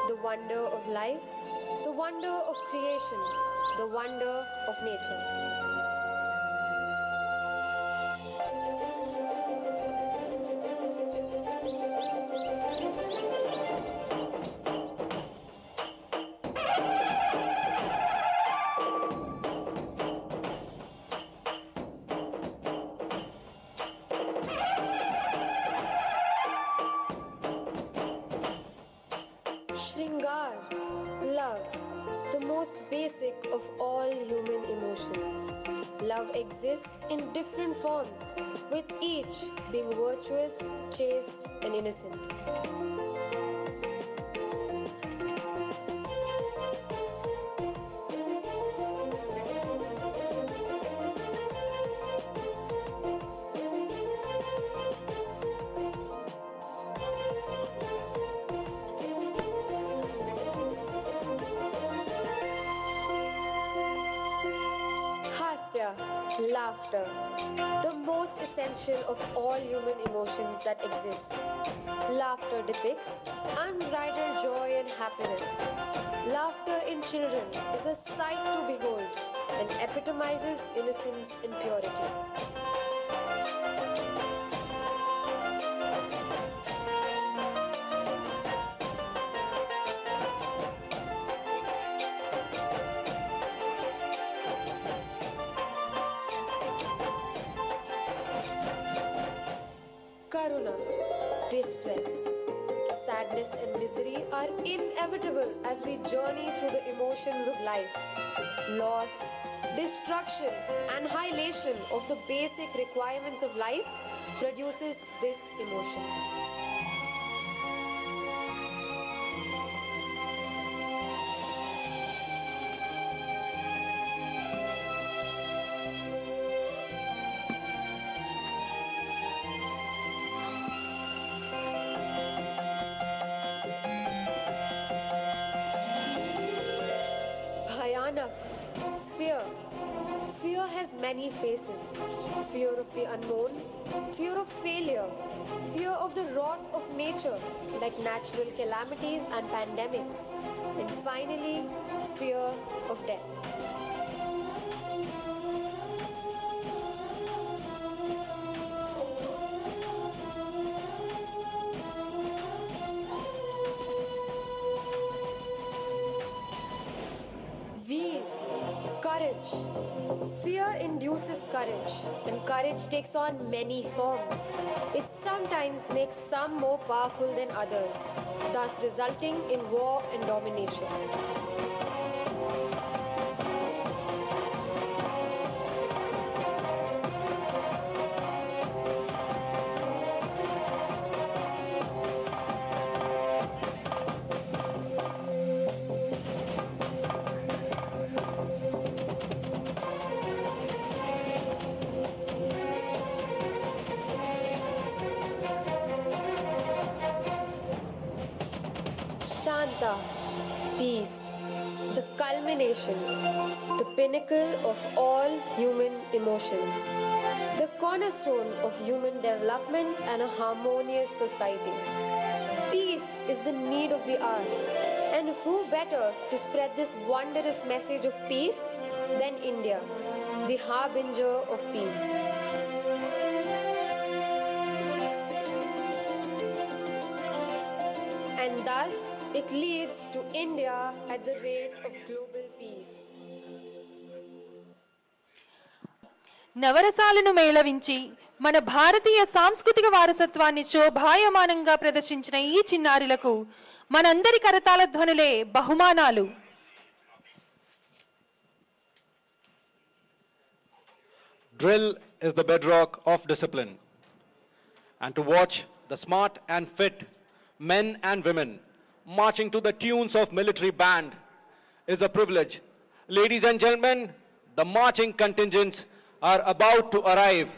The wonder of life, the wonder of creation, the wonder of nature. Shringar, love, the most basic of all human emotions. Love exists in different forms, with each being virtuous, chaste, and innocent. Hasya, laughter, the most essential of all human emotions that exist. Laughter depicts unbridled joy and happiness. Laughter in children is a sight to behold and epitomizes innocence and purity. Karuna, distress. Sadness and misery are inevitable as we journey through the emotions of life. Loss, destruction, annihilation of the basic requirements of life produces this emotion. Anak, fear. Fear has many faces. Fear of the unknown, fear of failure, fear of the wrath of nature like natural calamities and pandemics, and finally, fear of death. Veer, courage. Fear induces courage, and courage takes on many forms. It sometimes makes some more powerful than others, thus resulting in war and domination. Shanta, peace, the culmination, the pinnacle of all human emotions, the cornerstone of human development and a harmonious society. Peace is the need of the hour, and who better to spread this wondrous message of peace than India, the harbinger of peace. And thus, it leads to India at the rate of global peace. నవరసాలను మేళవించి మన భారతీయ సాంస్కృతిక వారసత్వాన్ని శోభాయమానంగా ప్రదర్శించిన ఈ చిన్నారులకు మనందరి కరతాళ ధ్వనులే బహుమానాలు. Drill is the bedrock of discipline. And to watch the smart and fit men and women marching to the tunes of military band is a privilege. Ladies and gentlemen, the marching contingents are about to arrive.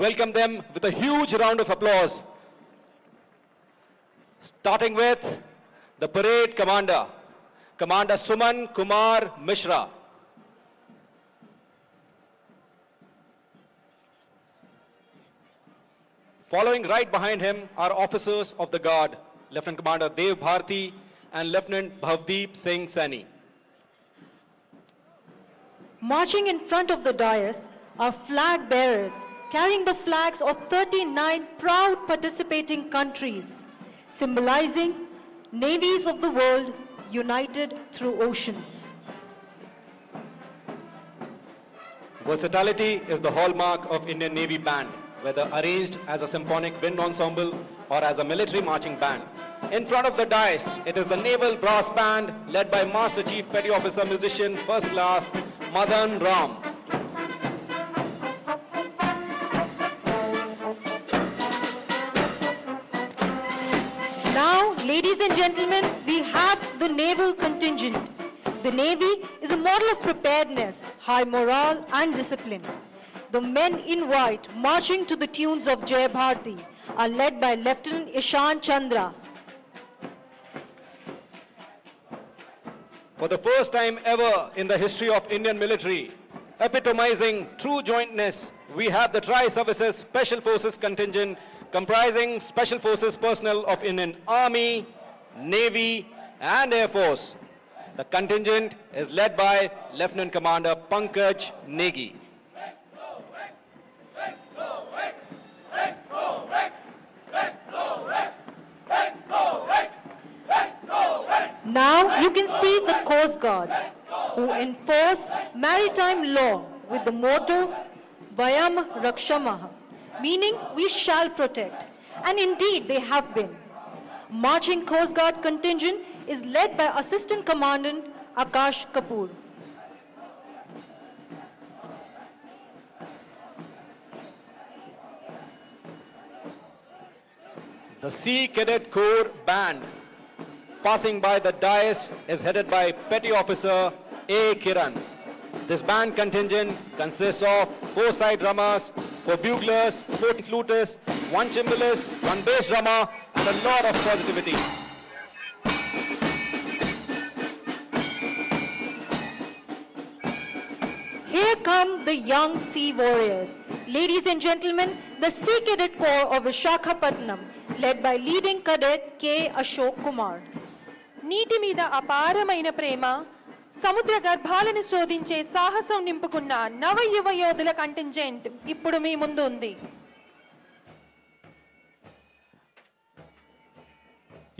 Welcome them with a huge round of applause. Starting with the parade commander, Commander Suman Kumar Mishra. Following right behind him are officers of the guard, Lieutenant Commander Dev Bharti and Lieutenant Bhavdeep Singh Saini. Marching in front of the dais are flag bearers carrying the flags of 39 proud participating countries, symbolizing navies of the world united through oceans. Versatility is the hallmark of Indian Navy Band, whether arranged as a symphonic wind ensemble or as a military marching band. In front of the dais, it is the Naval Brass Band led by Master Chief Petty Officer Musician First Class Madan Ram. Now, ladies and gentlemen, we have the naval contingent. The Navy is a model of preparedness, high morale and discipline. The men in white marching to the tunes of Jai Bharti are led by Lieutenant Ishan Chandra. For the first time ever in the history of Indian military, epitomizing true jointness, we have the Tri-Services Special Forces contingent comprising Special Forces personnel of Indian Army, Navy and Air Force. The contingent is led by Lieutenant Commander Pankaj Negi. Now you can see the Coast Guard, who enforce maritime law with the motto Vayam Rakshamaha, meaning we shall protect. And indeed they have been. Marching Coast Guard contingent is led by Assistant Commandant Akash Kapoor. The Sea Cadet Corps Band passing by the dais is headed by Petty Officer A. Kiran. This band contingent consists of 4 side drummers, 4 buglers, 4 flutists, 1 cimbalist, 1 bass drummer, and a lot of positivity. become the young sea warriors. Ladies and gentlemen, the Sea Cadet Corps of Visakhapatnam, led by leading cadet K. Ashok Kumar. నీటి మీద అపారమైన ప్రేమ, సముద్ర గర్భాలను శోధించే సాహసం నింపుకున్న నవ యువ యోధుల contingent ఇప్పుడు మీ ముందు ఉంది.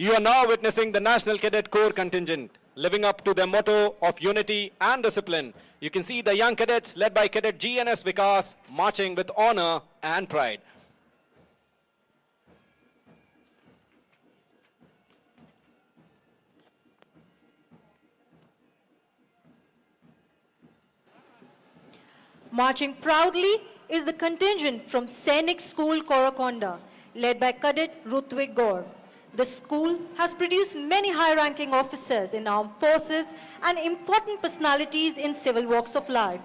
You are now witnessing the National Cadet Corps contingent, living up to their motto of unity and discipline. You can see the young cadets led by Cadet GNS Vikas marching with honor and pride. Marching proudly is the contingent from Sainik School, Korakonda, led by Cadet Rutvik Gaur. The school has produced many high-ranking officers in armed forces and important personalities in civil walks of life.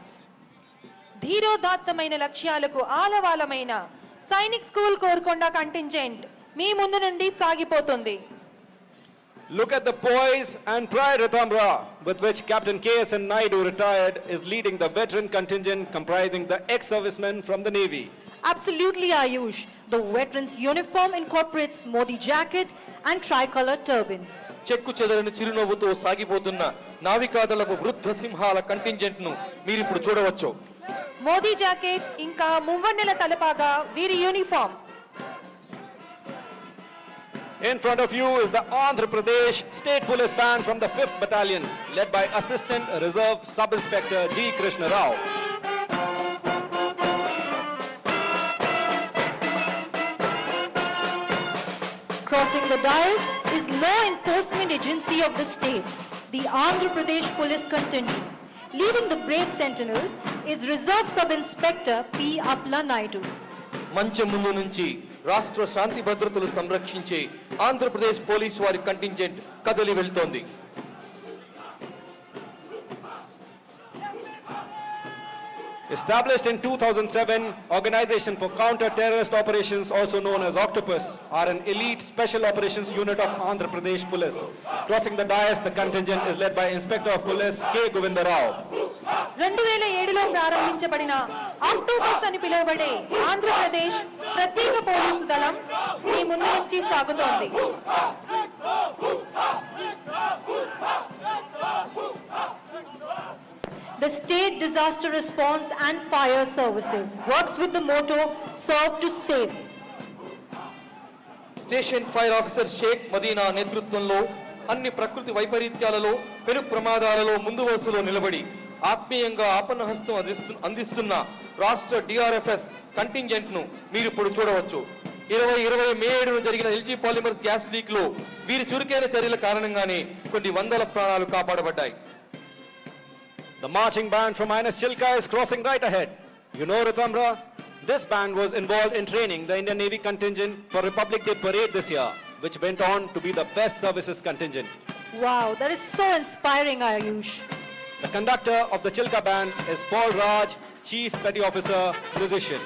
ధీరోదాత్తమైన లక్ష్యాలకు ఆలవాలమైన Sainik school Korukonda contingent మీ ముందు నుండి సాగిపోతుంది. Look at the poise and pride, Rathamra, with which Captain K.S.N. Naidu, retired, is leading the veteran contingent comprising the ex-servicemen from the Navy. Absolutely, Ayush. The veterans' uniform incorporates Modi jacket and tricolor turban. చెక్కు చెదరని చిరునవ్వుతో సాగిపోతున్న నావికాదళపు వృద్ధ సింహాల contingent ను మీరిప్పుడు చూడవచ్చు. Modi jacket ఇంకా మువ్వన్నెల తలపాగా వీరి uniform. In front of you is the Andhra Pradesh State Police Band from the 5th Battalion, led by Assistant Reserve Sub-Inspector G. Krishna Rao. Crossing the dais is law enforcement agency of the state, the Andhra Pradesh Police Contingent. Leading the brave sentinels is Reserve Sub-Inspector P. Apla Naidu. మంచె ముందు నుంచి రాష్ట్ర శాంతి భద్రతలు సంరక్షించే Andhra Pradesh police వారి contingent కదలి వెళ్తోంది. Established in 2007, Organization for Counter-Terrorist Operations, also known as Octopus, are an elite special operations unit of Andhra Pradesh Police. Crossing the dais, the contingent is led by Inspector of Police K. Govinda Rao. 2007లో ప్రారంభించబడిన octopus అని పిలువబడే ఆంధ్రప్రదేశ్ ప్రత్యేక police దళం మీ ముందు నుంచి సాగుతోంది. The State Disaster Response and Fire Services works with the motto, serve to save. Station fire officer Shaik Madina నేతృత్వంలో అన్ని ప్రకృతి వైపరీత్యాలలో పెను ప్రమాదాలలో ముందు వరుసలో నిలబడి ఆత్మీయంగా ఆపన్నహస్తం అందిస్తున్న రాష్ట్ర డిఆర్ఎఫ్ఎస్ కంటింజెంట్ ను మీరు ఇప్పుడు చూడవచ్చు. 2020 మే 7న జరిగిన ఎల్జీ పాలిమర్స్ గ్యాస్ లీక్ లో వీరి చురుకైన చర్యల కారణంగానే కొన్ని వందల ప్రాణాలు కాపాడబడ్డాయి. The marching band from INS Chilka is crossing right ahead. You know, Rathamra, this band was involved in training the Indian Navy contingent for Republic Day Parade this year, which went on to be the best services contingent. Wow, that is so inspiring, Ayush. The conductor of the Chilka band is Paul Raj, Chief Petty Officer, musician.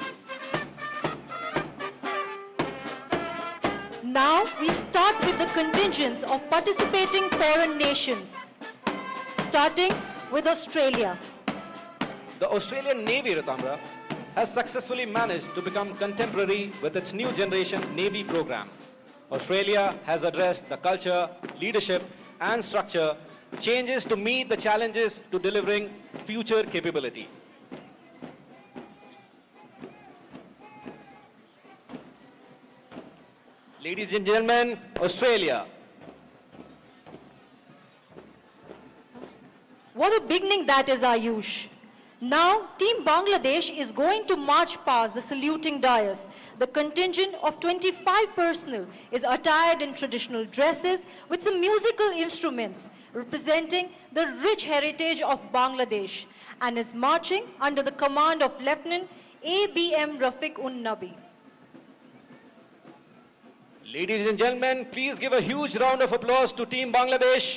Now we start with the contingents of participating foreign nations, starting with Australia. The Australian Navy, Rathamra, has successfully managed to become contemporary with its new generation Navy program. Australia has addressed the culture, leadership, and structure changes to meet the challenges to delivering future capability. Ladies and gentlemen, Australia. What a beginning that is, Ayush. Now, Team Bangladesh is going to march past the saluting dais. The contingent of 25 personnel is attired in traditional dresses with some musical instruments representing the rich heritage of Bangladesh and is marching under the command of Lieutenant A.B.M. Rafiq Un-Nabi. Ladies and gentlemen, please give a huge round of applause to Team Bangladesh.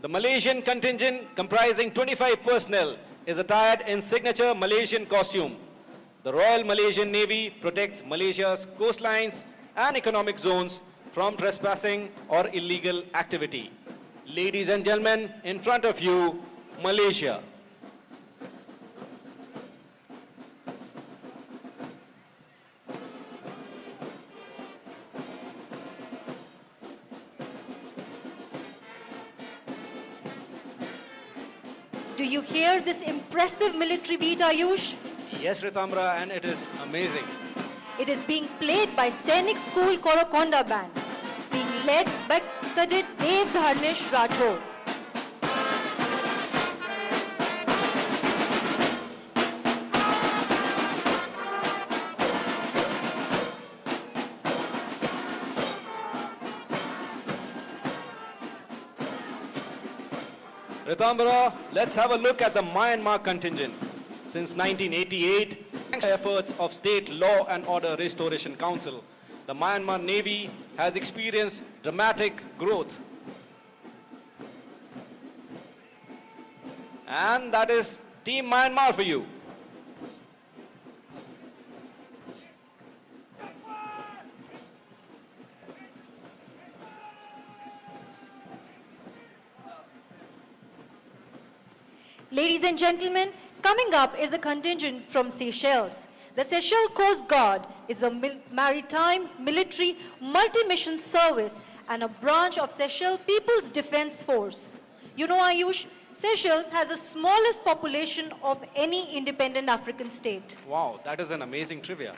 The Malaysian contingent, comprising 25 personnel, is attired in signature Malaysian costume. The Royal Malaysian Navy protects Malaysia's coastlines and economic zones from trespassing or illegal activity. Ladies and gentlemen, in front of you, Malaysia. Do you hear this impressive military beat, Ayush? Yes, Ritamra, and it is amazing. It is being played by Sainik School Korakonda Band, being led by Cadet Dev Dharnesh Rathore. Ritambara, let's have a look at the Myanmar contingent. Since 1988, thanks to efforts of State Law and Order Restoration Council, the Myanmar Navy has experienced dramatic growth. And that is Team Myanmar for you. Ladies and gentlemen, coming up is the contingent from Seychelles. The Seychelles Coast Guard is a maritime, military, multi-mission service and a branch of Seychelles People's Defense Force. You know, Ayush, Seychelles has the smallest population of any independent African state. Wow, that is an amazing trivia.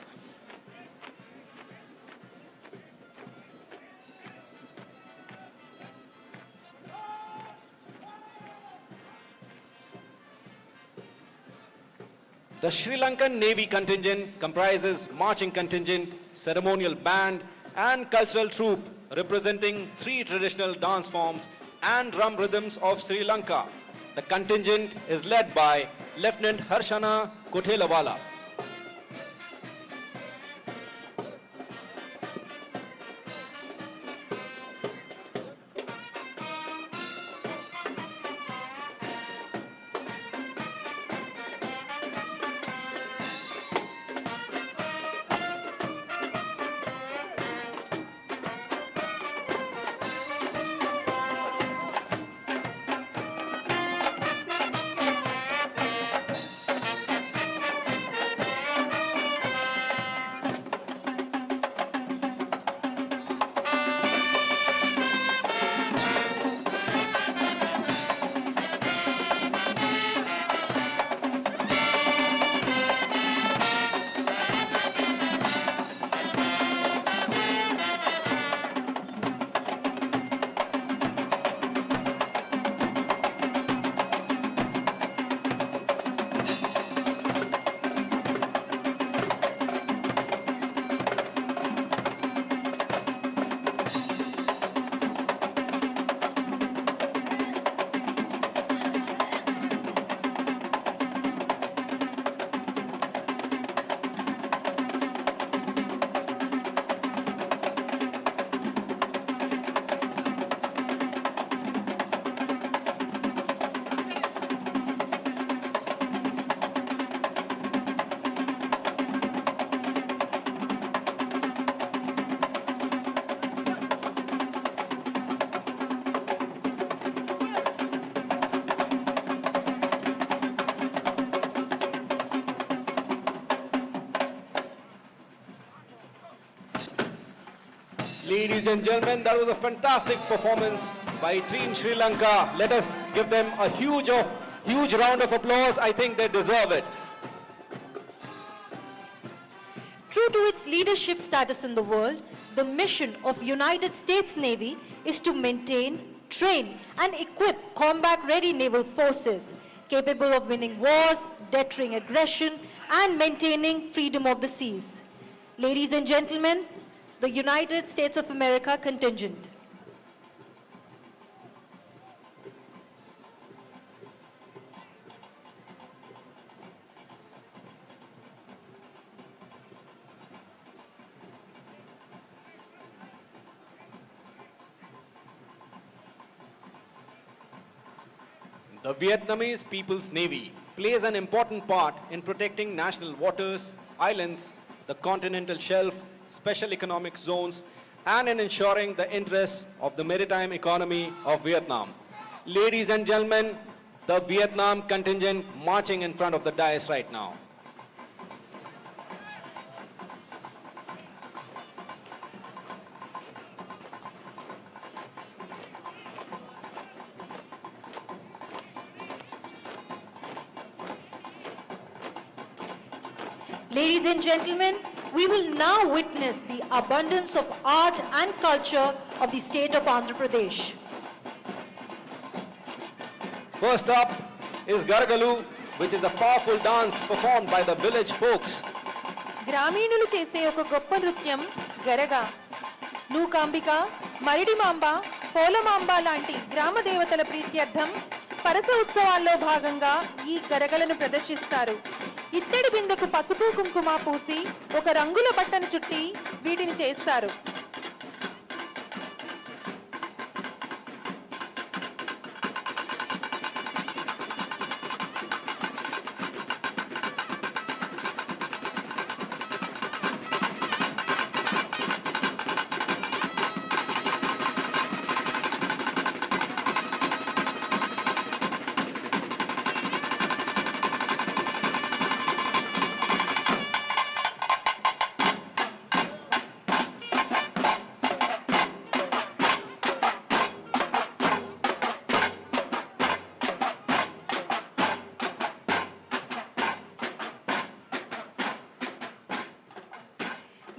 The Sri Lankan Navy contingent comprises marching contingent, ceremonial band, and cultural troupe representing 3 traditional dance forms and drum rhythms of Sri Lanka. The contingent is led by Lieutenant Harshana Kothelawala. Ladies and gentlemen, that was a fantastic performance by Team Sri Lanka. Let us give them a huge round of applause. I think they deserve it. True to its leadership status in the world, the mission of United States Navy is to maintain, train, and equip combat-ready naval forces capable of winning wars, deterring aggression, and maintaining freedom of the seas. Ladies and gentlemen, the United States of America contingent. The Vietnamese People's Navy plays an important part in protecting national waters, islands, the continental shelf, special economic zones, and in ensuring the interests of the maritime economy of Vietnam. Ladies and gentlemen, the Vietnam contingent marching in front of the dais right now. Ladies and gentlemen, we will now witness the abundance of art and culture of the state of Andhra Pradesh. First up is Garagalu, which is a powerful dance performed by the village folks. గ్రామీణులు చేసే ఒక గొప్ప నృత్యం గరగా. నూకాంబిక, మరిడిమాంబ, పోలమాంబ లాంటి గ్రామ దేవతల ప్రీత్యర్థం పరస ఉత్సవాల్లో భాగంగా ఈ గరగలను ప్రదర్శిస్తారు. ఇత్తడి బిందెకు పసుపు కుంకుమ పూసి ఒక రంగుల బట్టను చుట్టి వీటిని చేస్తారు.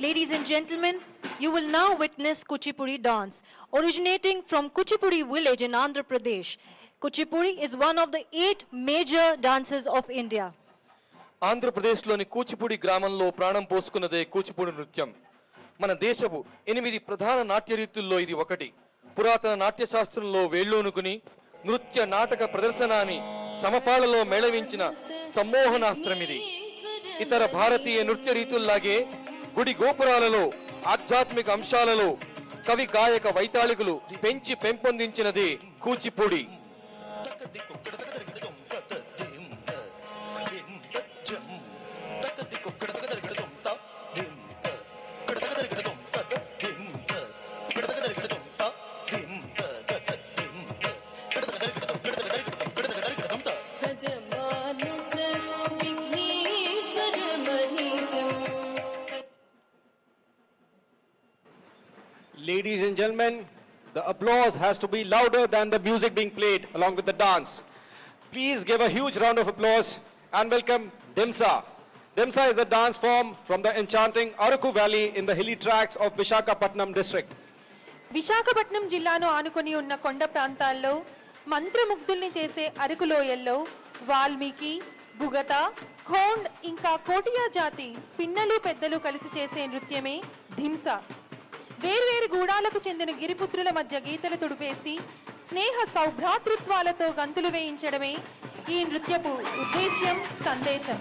Ladies and gentlemen, you will now witness Kuchipudi dance, originating from Kuchipudi village in Andhra Pradesh. Kuchipudi is one of the 8 major dances of India. ఆంధ్రప్రదేశ్లోని కూచిపూడి గ్రామంలో ప్రాణం పోసుకున్నదే కూచిపూడి నృత్యం. మన దేశపు 8 ప్రధాన నాట్య రీతుల్లో ఇది ఒకటి. పురాతన నాట్యశాస్త్రంలో వేళ్ళూనుకుని నృత్య నాటక ప్రదర్శనాన్ని సమపాళలో మేళవించిన సమ్మోహనాస్త్రం ఇది. ఇతర భారతీయ నృత్య రీతుల్లాగే గుడి గోపురాలలో ఆధ్యాత్మిక అంశాలలో కవి గాయక వైతాళికులు పెంచి పెంపొందించినదే Kuchipudi. Ladies and gentlemen, the applause has to be louder than the music being played along with the dance. Please give a huge round of applause and welcome Dimsa. Dimsa is a dance form from the enchanting Araku Valley in the hilly tracts of Visakhapatnam district. Visakhapatnam జిల్లాను ఆనుకొని ఉన్న కొండ ప్రాంతాల్లో మంత్రముగ్ధుల్ని చేసే అరకు లోయల్లో వాల్మీకి, భుగత, ఖోండ్ ఇంకా కోటియా జాతి పిన్నలు పెద్దలు కలిసి చేసే నృత్యమే ధింసా. వేర్వేరు గూడాలకు చెందిన గిరిపుత్రుల మధ్య గీతలు తుడిపేసి స్నేహ సౌభ్రాతృత్వాలతో గంతులు వేయించడమే ఈ నృత్యపు ఉద్దేశ్యం, సందేశం.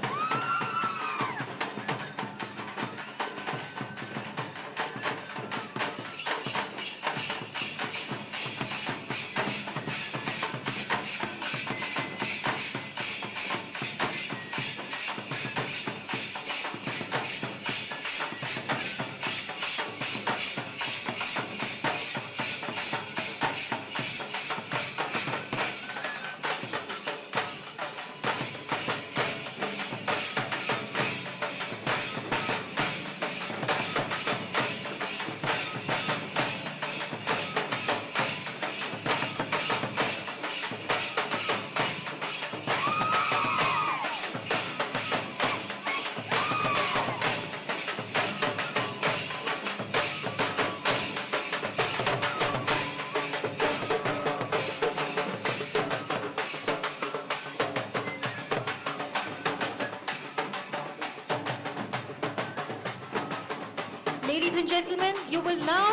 Ladies and gentlemen, you will now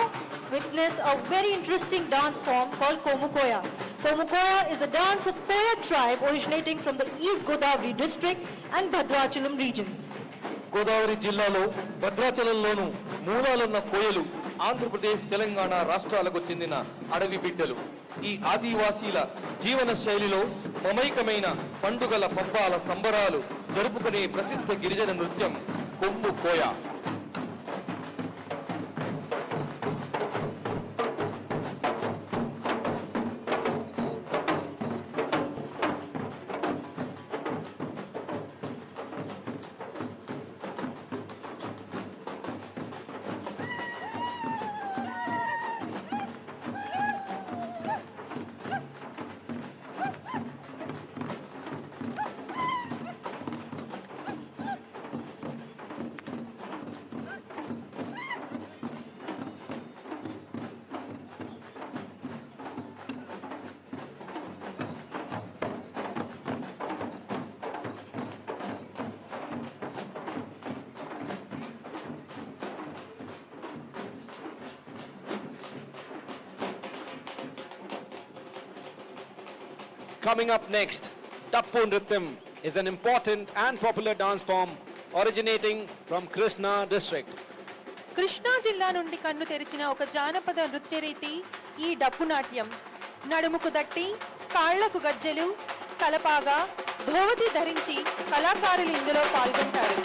witness a very interesting dance form called Komukoya. Komukoya is the dance of Koya tribe originating from the East Godavari district and Bhadrachalam regions. Godavari జిల్లాలో భద్రాచలంలోను మూలాలున్న కోయలు ఆంధ్రప్రదేశ్, తెలంగాణ రాష్ట్రాలకు చెందిన అడవి బిడ్డలు. ఈ ఆదివాసీల జీవన శైలిలో మమైకమైన పండుగల, పబ్బాల, సంబరాలు జరుపుకునే ప్రసిద్ధ గిరిజన నృత్యం కొమ్ము కోయ. Coming up next, Tappu Nrityam is an important and popular dance form originating from Krishna district. Krishna జిల్లా నుండి కన్ను తెరిచిన ఒక జానపద నృత్య రీతి ఈ డప్పు నాట్యం. నడుముకు దట్టి, కాళ్లకు గజ్జెలు, తలపాగా, ధోవతి ధరించి కళాకారులు ఇందులో పాల్గొంటారు.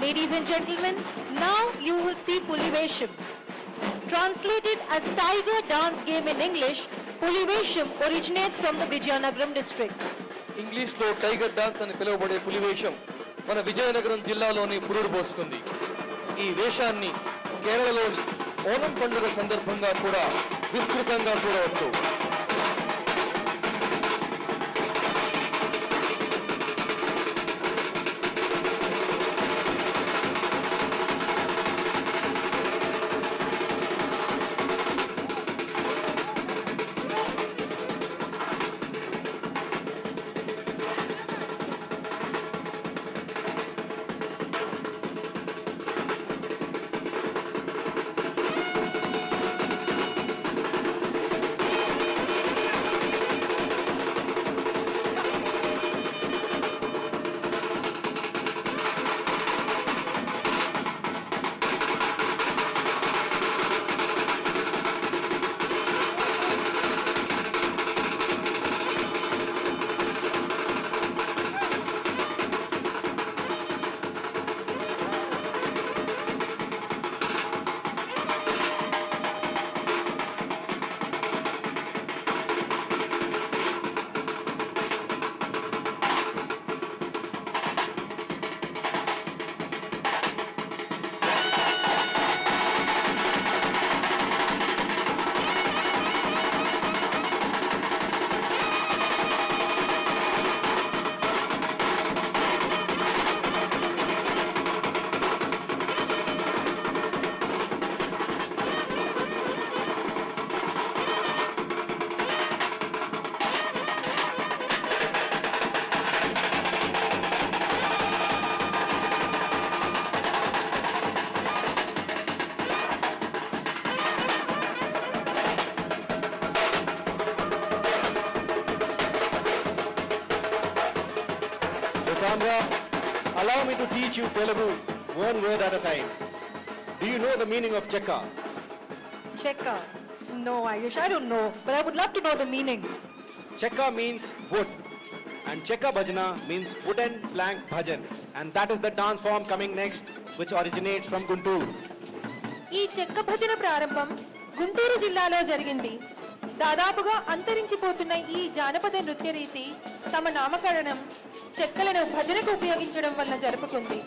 Ladies and gentlemen, now you will see Pulivesham. Translated as Tiger Dance Game in English, Pulivesham originates from the Vijayanagaram district. ఇంగ్లీష్లో టైగర్ డాన్స్ అని పిలువబడే పులివేషం మన విజయనగరం జిల్లాలోని పురుడు పోసుకుంది. ఈ వేషాన్ని కేరళలోని ఓణం పండుగ సందర్భంగా కూడా విస్తృతంగా చూడవచ్చు. Andhra, allow me to teach you Telugu one word at a time. Do you know the meaning of chekka? Chekka? No, Ayush, I don't know, but I would love to know the meaning. Chekka means wood, and chekka bhajana means wooden plank bhajan, and that is the dance form coming next, which originates from Guntur. ఈ చెక్క భజన ప్రారంభం గుంటూరు జిల్లాలో జరిగింది. దాదాపుగా అంతరించిపోతున్న ఈ జానపద నృత్య రీతి తమ నామకరణం చెక్కలను భజనకు ఉపయోగించడం వల్ల జరుపుకుంది.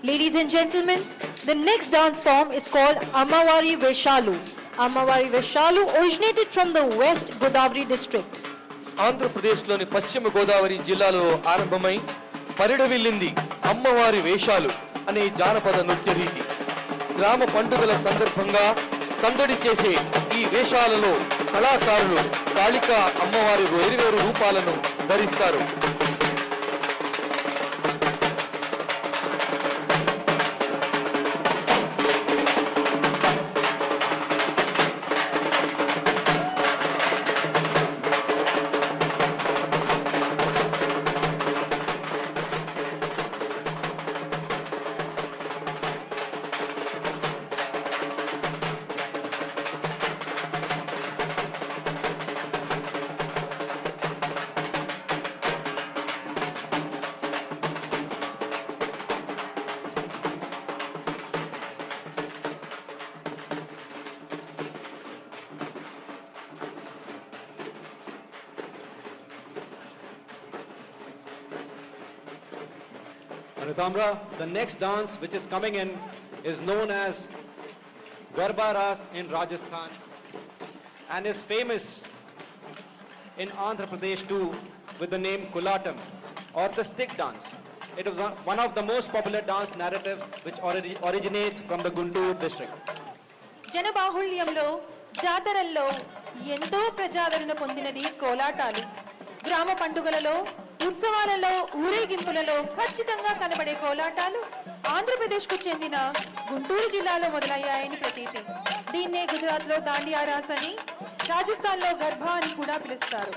Ladies and gentlemen, the next dance form is called Ammavari Veshalu. Ammavari Veshalu originated from the West Godavari district. ఆంధ్రప్రదేశ్లోని పశ్చిమ గోదావరి జిల్లాలో ఆరంభమై పరిడవిల్లింది అమ్మవారి వేషాలు అనే జానపద నృత్య రీతి. గ్రామ పండుగల సందర్భంగా సందడి చేసే ఈ వేషాలలో కళాకారులు కాళికా అమ్మవారి వేరువేరు రూపాలను ధరిస్తారు. Tamra, the next dance which is coming in is known as Garba Ras in Rajasthan and is famous in Andhra Pradesh too with the name Kulatam or the stick dance. It was one of the most popular dance narratives which originates from the Guntur district. జనబాహుళ్యంలో జాతరల్లో ఎంతో ప్రజాదరణ పొందినది కోలాటాలు. గ్రామ పండుగలలో, ఉత్సవాలలో, ఊరేగింపులలో ఖచ్చితంగా కనబడే కోలాటాలు ఆంధ్రప్రదేశ్కు చెందిన గుంటూరు జిల్లాలో మొదలయ్యాయని ప్రతీతి. దీన్నే గుజరాత్లో దాండియా రాస్ అని, రాజస్థాన్లో గర్భా అని కూడా పిలుస్తారు.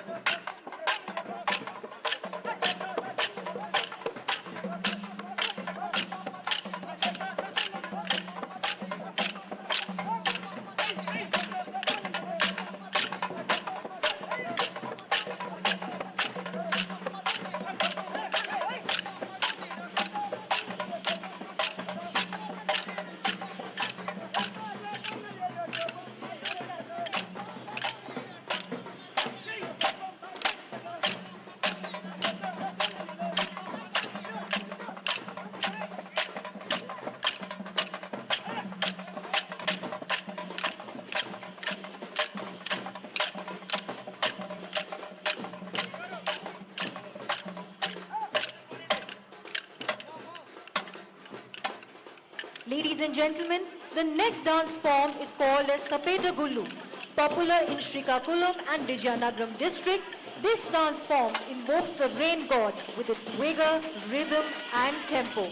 Ladies and gentlemen, the next dance form is called as Tapeta Gullu. Popular in Srikakulam and Vijayanagaram district, this dance form invokes the rain god with its vigor, rhythm and tempo.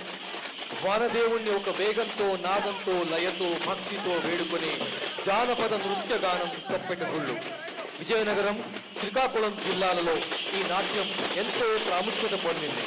వానదేవుణ్ణి ఒక వేగంతో, నాదంతో, లయతో, భక్తితో వేడుకునే జానపద నృత్య గానం తప్పెటగుళ్ళు. విజయనగరం, శ్రీకాకుళం జిల్లాలలో ఈ నాట్యం ఎంతో ప్రాముఖ్యత పొందింది.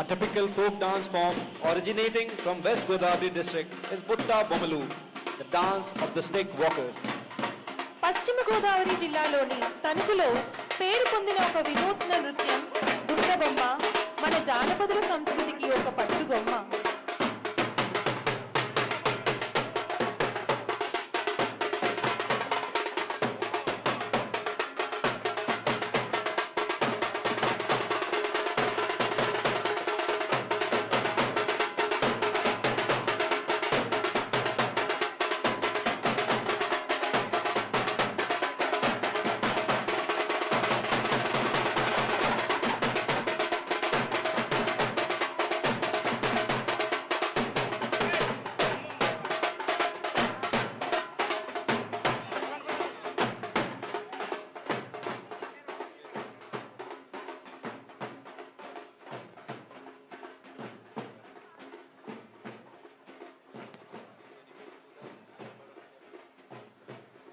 A typical folk dance form originating from West Godavari district is Butta Bomalu, the dance of the stick walkers. పశ్చిమ గోదావరి జిల్లాలోని తణుకులో పేరు పొందిన ఒక వినూత్న నృత్యం బుట్టబొమ్మ మన జానపదుల సంస్కృతికి ఒక పట్టుగొమ్మ.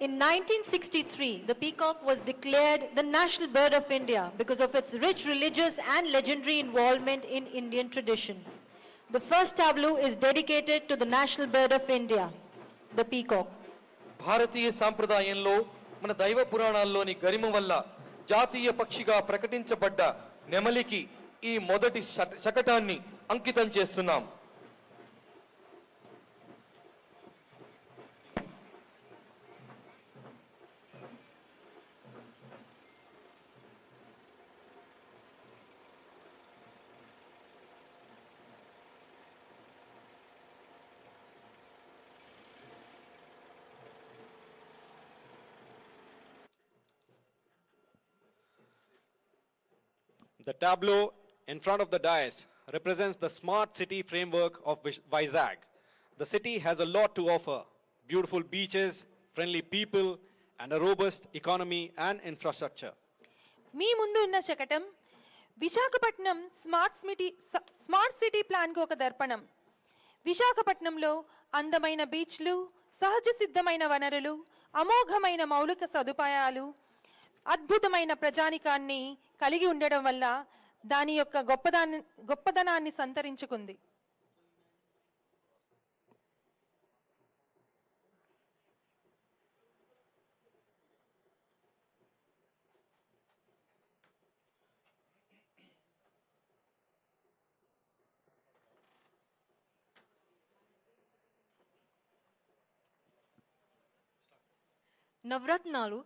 In 1963, the peacock was declared the national bird of India because of its rich religious and legendary involvement in Indian tradition. The first tableau is dedicated to the national bird of India, the peacock. భారతీయ సాంప్రదాయంలో మన దైవ పురాణాల్లోని గరిమ వల్ల జాతీయ పక్షిగా ప్రకటించబడ్డ నెమలికి ఈ మొదటి శకటాన్ని అంకితం చేస్తున్నాం. The tableau in front of the dais represents the smart city framework of Vizag. The city has a lot to offer: beautiful beaches, friendly people, and a robust economy and infrastructure. మీ ముందు ఉన్న శకటం Visakhapatnam smart city ప్లాన్కు ఒక దర్పణం. విశాఖపట్నంలో అందమైన బీచ్లు, సహజ సిద్ధమైన వనరులు, అమోఘమైన మౌలిక సదుపాయాలు, అద్భుతమైన ప్రజానికాన్ని కలిగి ఉండడం వల్ల దాని యొక్క గొప్పదనాన్ని సంతరించుకుంది. Navratnalu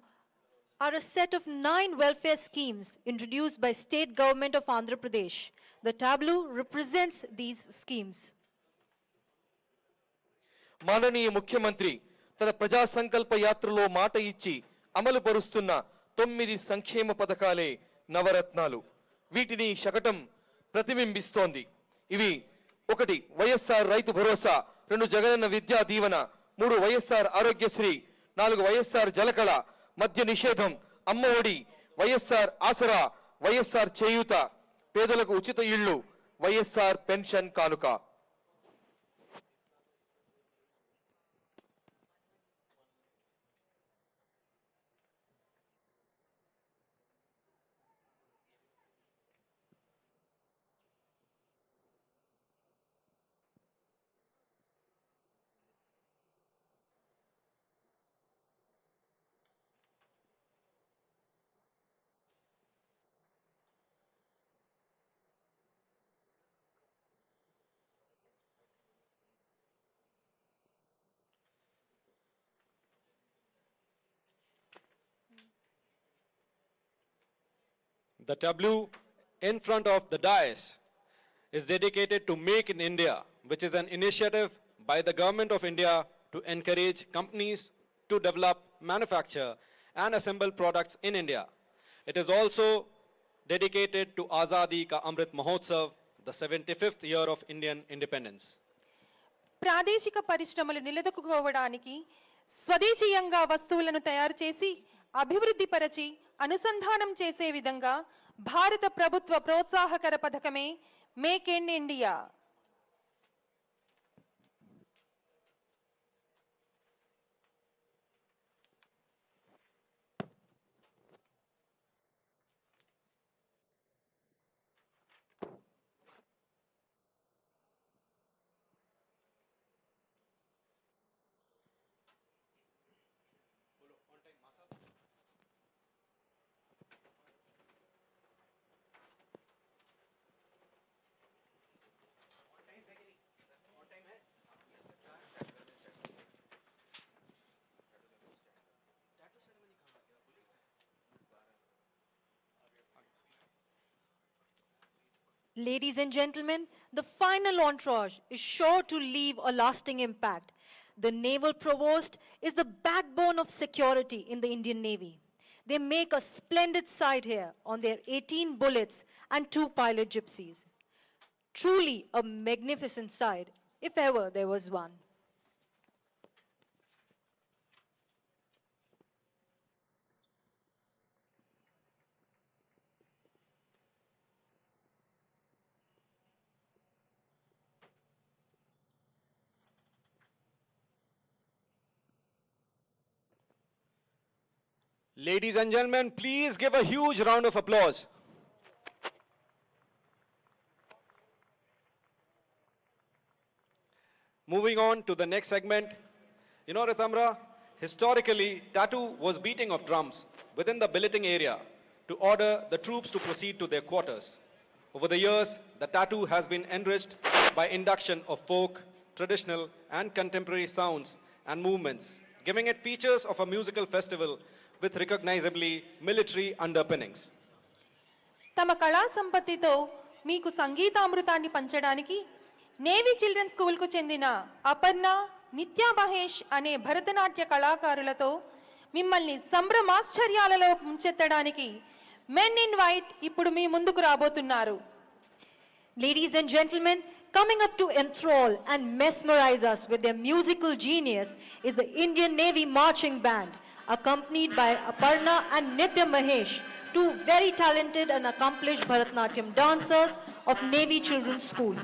are a set of 9 welfare schemes introduced by state government of Andhra Pradesh. The tableau represents these schemes. మాననీయ ముఖ్యమంత్రి తన ప్రజా సంకల్ప యాత్రలో మాట ఇచ్చి అమలు పరుస్తున్న 9 సంక్షేమ పథకాలే నవరత్నాలు. వీటిని శకటం ప్రతిబింబిస్తోంది. ఇవి 1 వైఎస్ఆర్ రైతు భరోసా, 2 జగనన్న విద్యా దీవెన, 3 వైఎస్ఆర్ ఆరోగ్యశ్రీ, 4 వైఎస్ఆర్ జలకళ, మద్య నిషేధం, అమ్మ ఒడి, వైఎస్ఆర్ ఆసరా, వైఎస్ఆర్ చేయూత, పేదలకు ఉచిత ఇళ్ళు, వైఎస్ఆర్ పెన్షన్ కానుక. The tableau in front of the dais is dedicated to Make in India, which is an initiative by the Government of India to encourage companies to develop, manufacture, and assemble products in India. It is also dedicated to Azadi Ka Amrit Mahotsav, the 75th year of Indian independence. ప్రాదేశిక పరిశ్రమలు నిలదొక్కుకోవడానికి స్వదేశీయంగా వస్తువులను తయారు చేసి అభివృద్ధి పరచి అనుసంధానం చేసే విధంగా భారత ప్రభుత్వ ప్రోత్సాహకర పథకమే make in India. Ladies and gentlemen, the final entourage is sure to leave a lasting impact. The naval provost is the backbone of security in the Indian Navy. They make a splendid sight here on their 18 bullets and 2 pilot gypsies. Truly a magnificent sight, if ever there was one. Ladies and gentlemen, please give a huge round of applause. Moving on to the next segment. You know, Ritamra, historically, tattoo was beating of drums within the billeting area to order the troops to proceed to their quarters. Over the years, the tattoo has been enriched by induction of folk, traditional, and contemporary sounds and movements, giving it features of a musical festival with recognizably military underpinnings. తమ కళా సంపత్తితో మీకు సంగీతామృతాన్ని పంచడానికి navy children స్కూల్కు చెందిన అపర్ణ, నిత్యా మహేష్ అనే భరతనాట్య కళాకారులతో మిమ్మల్ని సంభ్రమాశ్చర్యాలలో ముంచెత్తడానికి men in white ఇప్పుడు మీ ముందుకు రాబోతున్నారు. Ladies and gentlemen, coming up to enthrall and mesmerize us with their musical genius is the Indian Navy Marching Band, accompanied by Aparna and Nitya Mahesh, two very talented and accomplished Bharatanatyam dancers of Navy Children's School.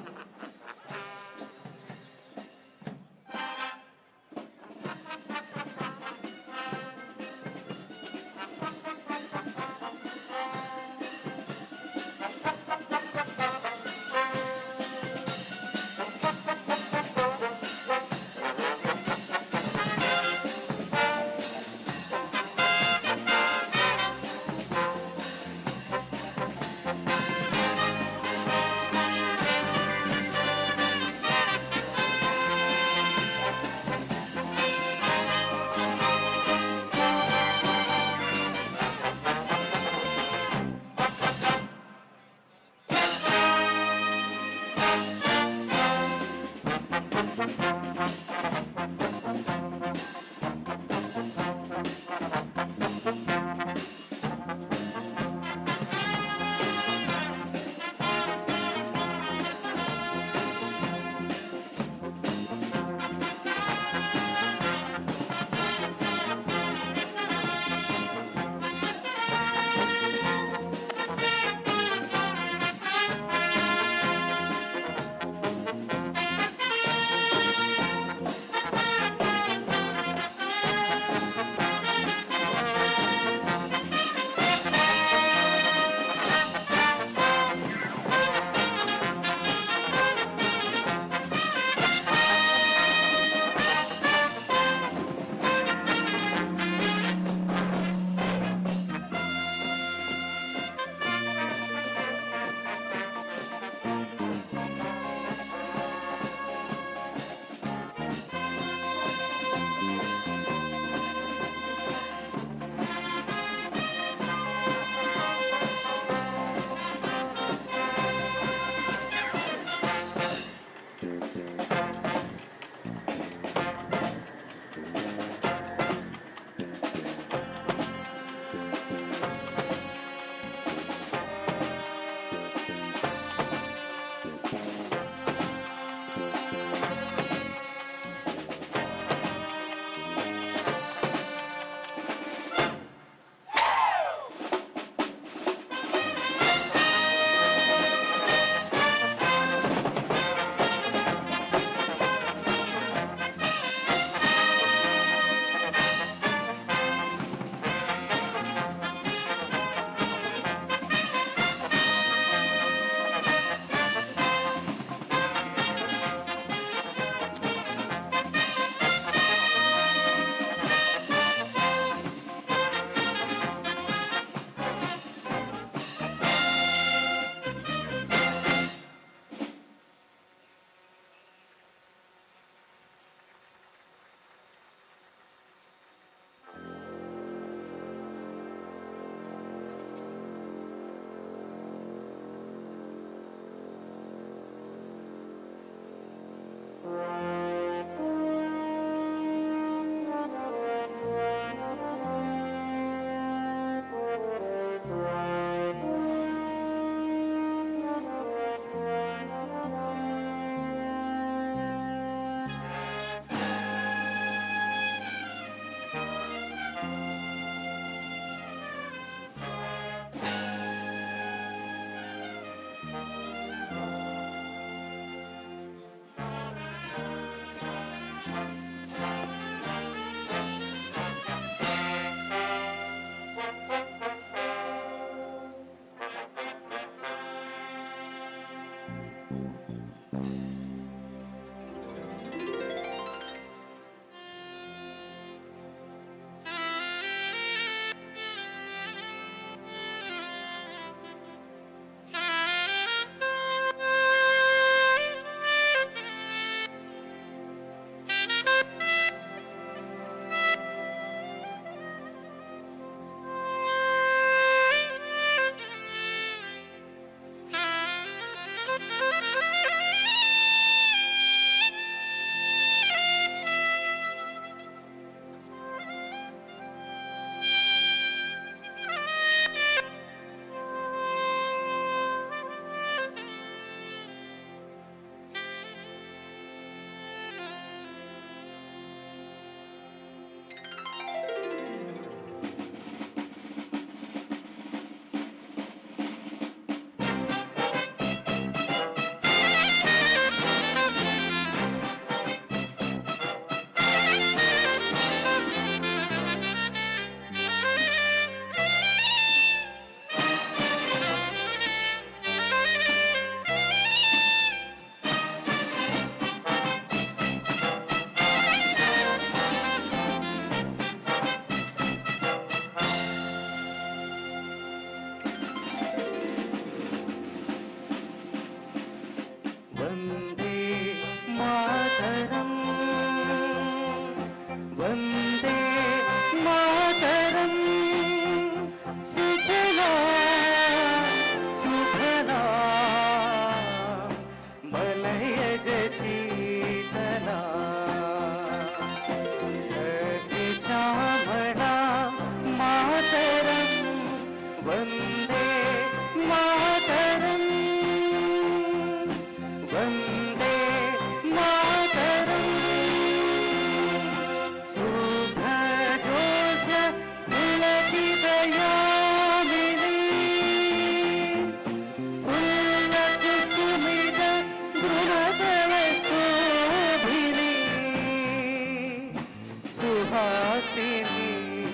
Hasini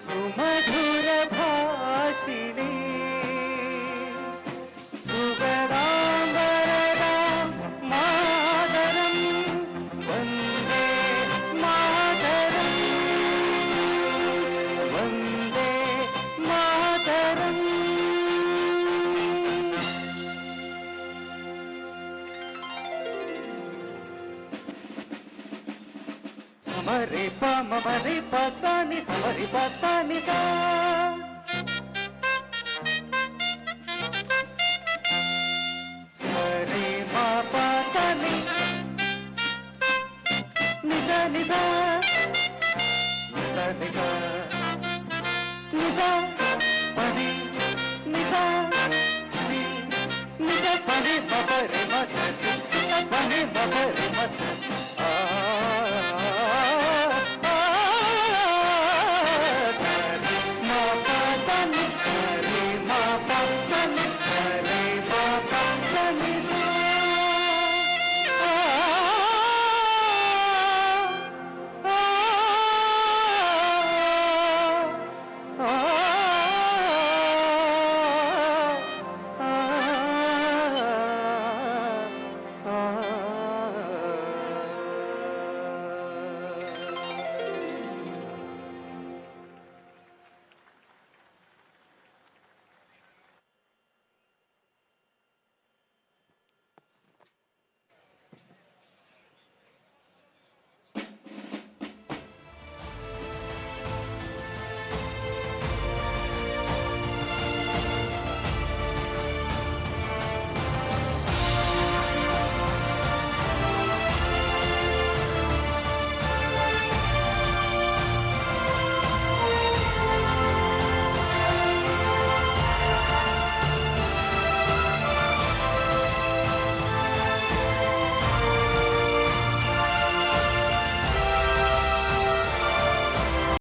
सुमधुर भाषिणी सुगदाम्बरदा मातरं वन्दे मातरं वन्दे मातरम् समरे प मम रे प सा नि समरे प सा नि सा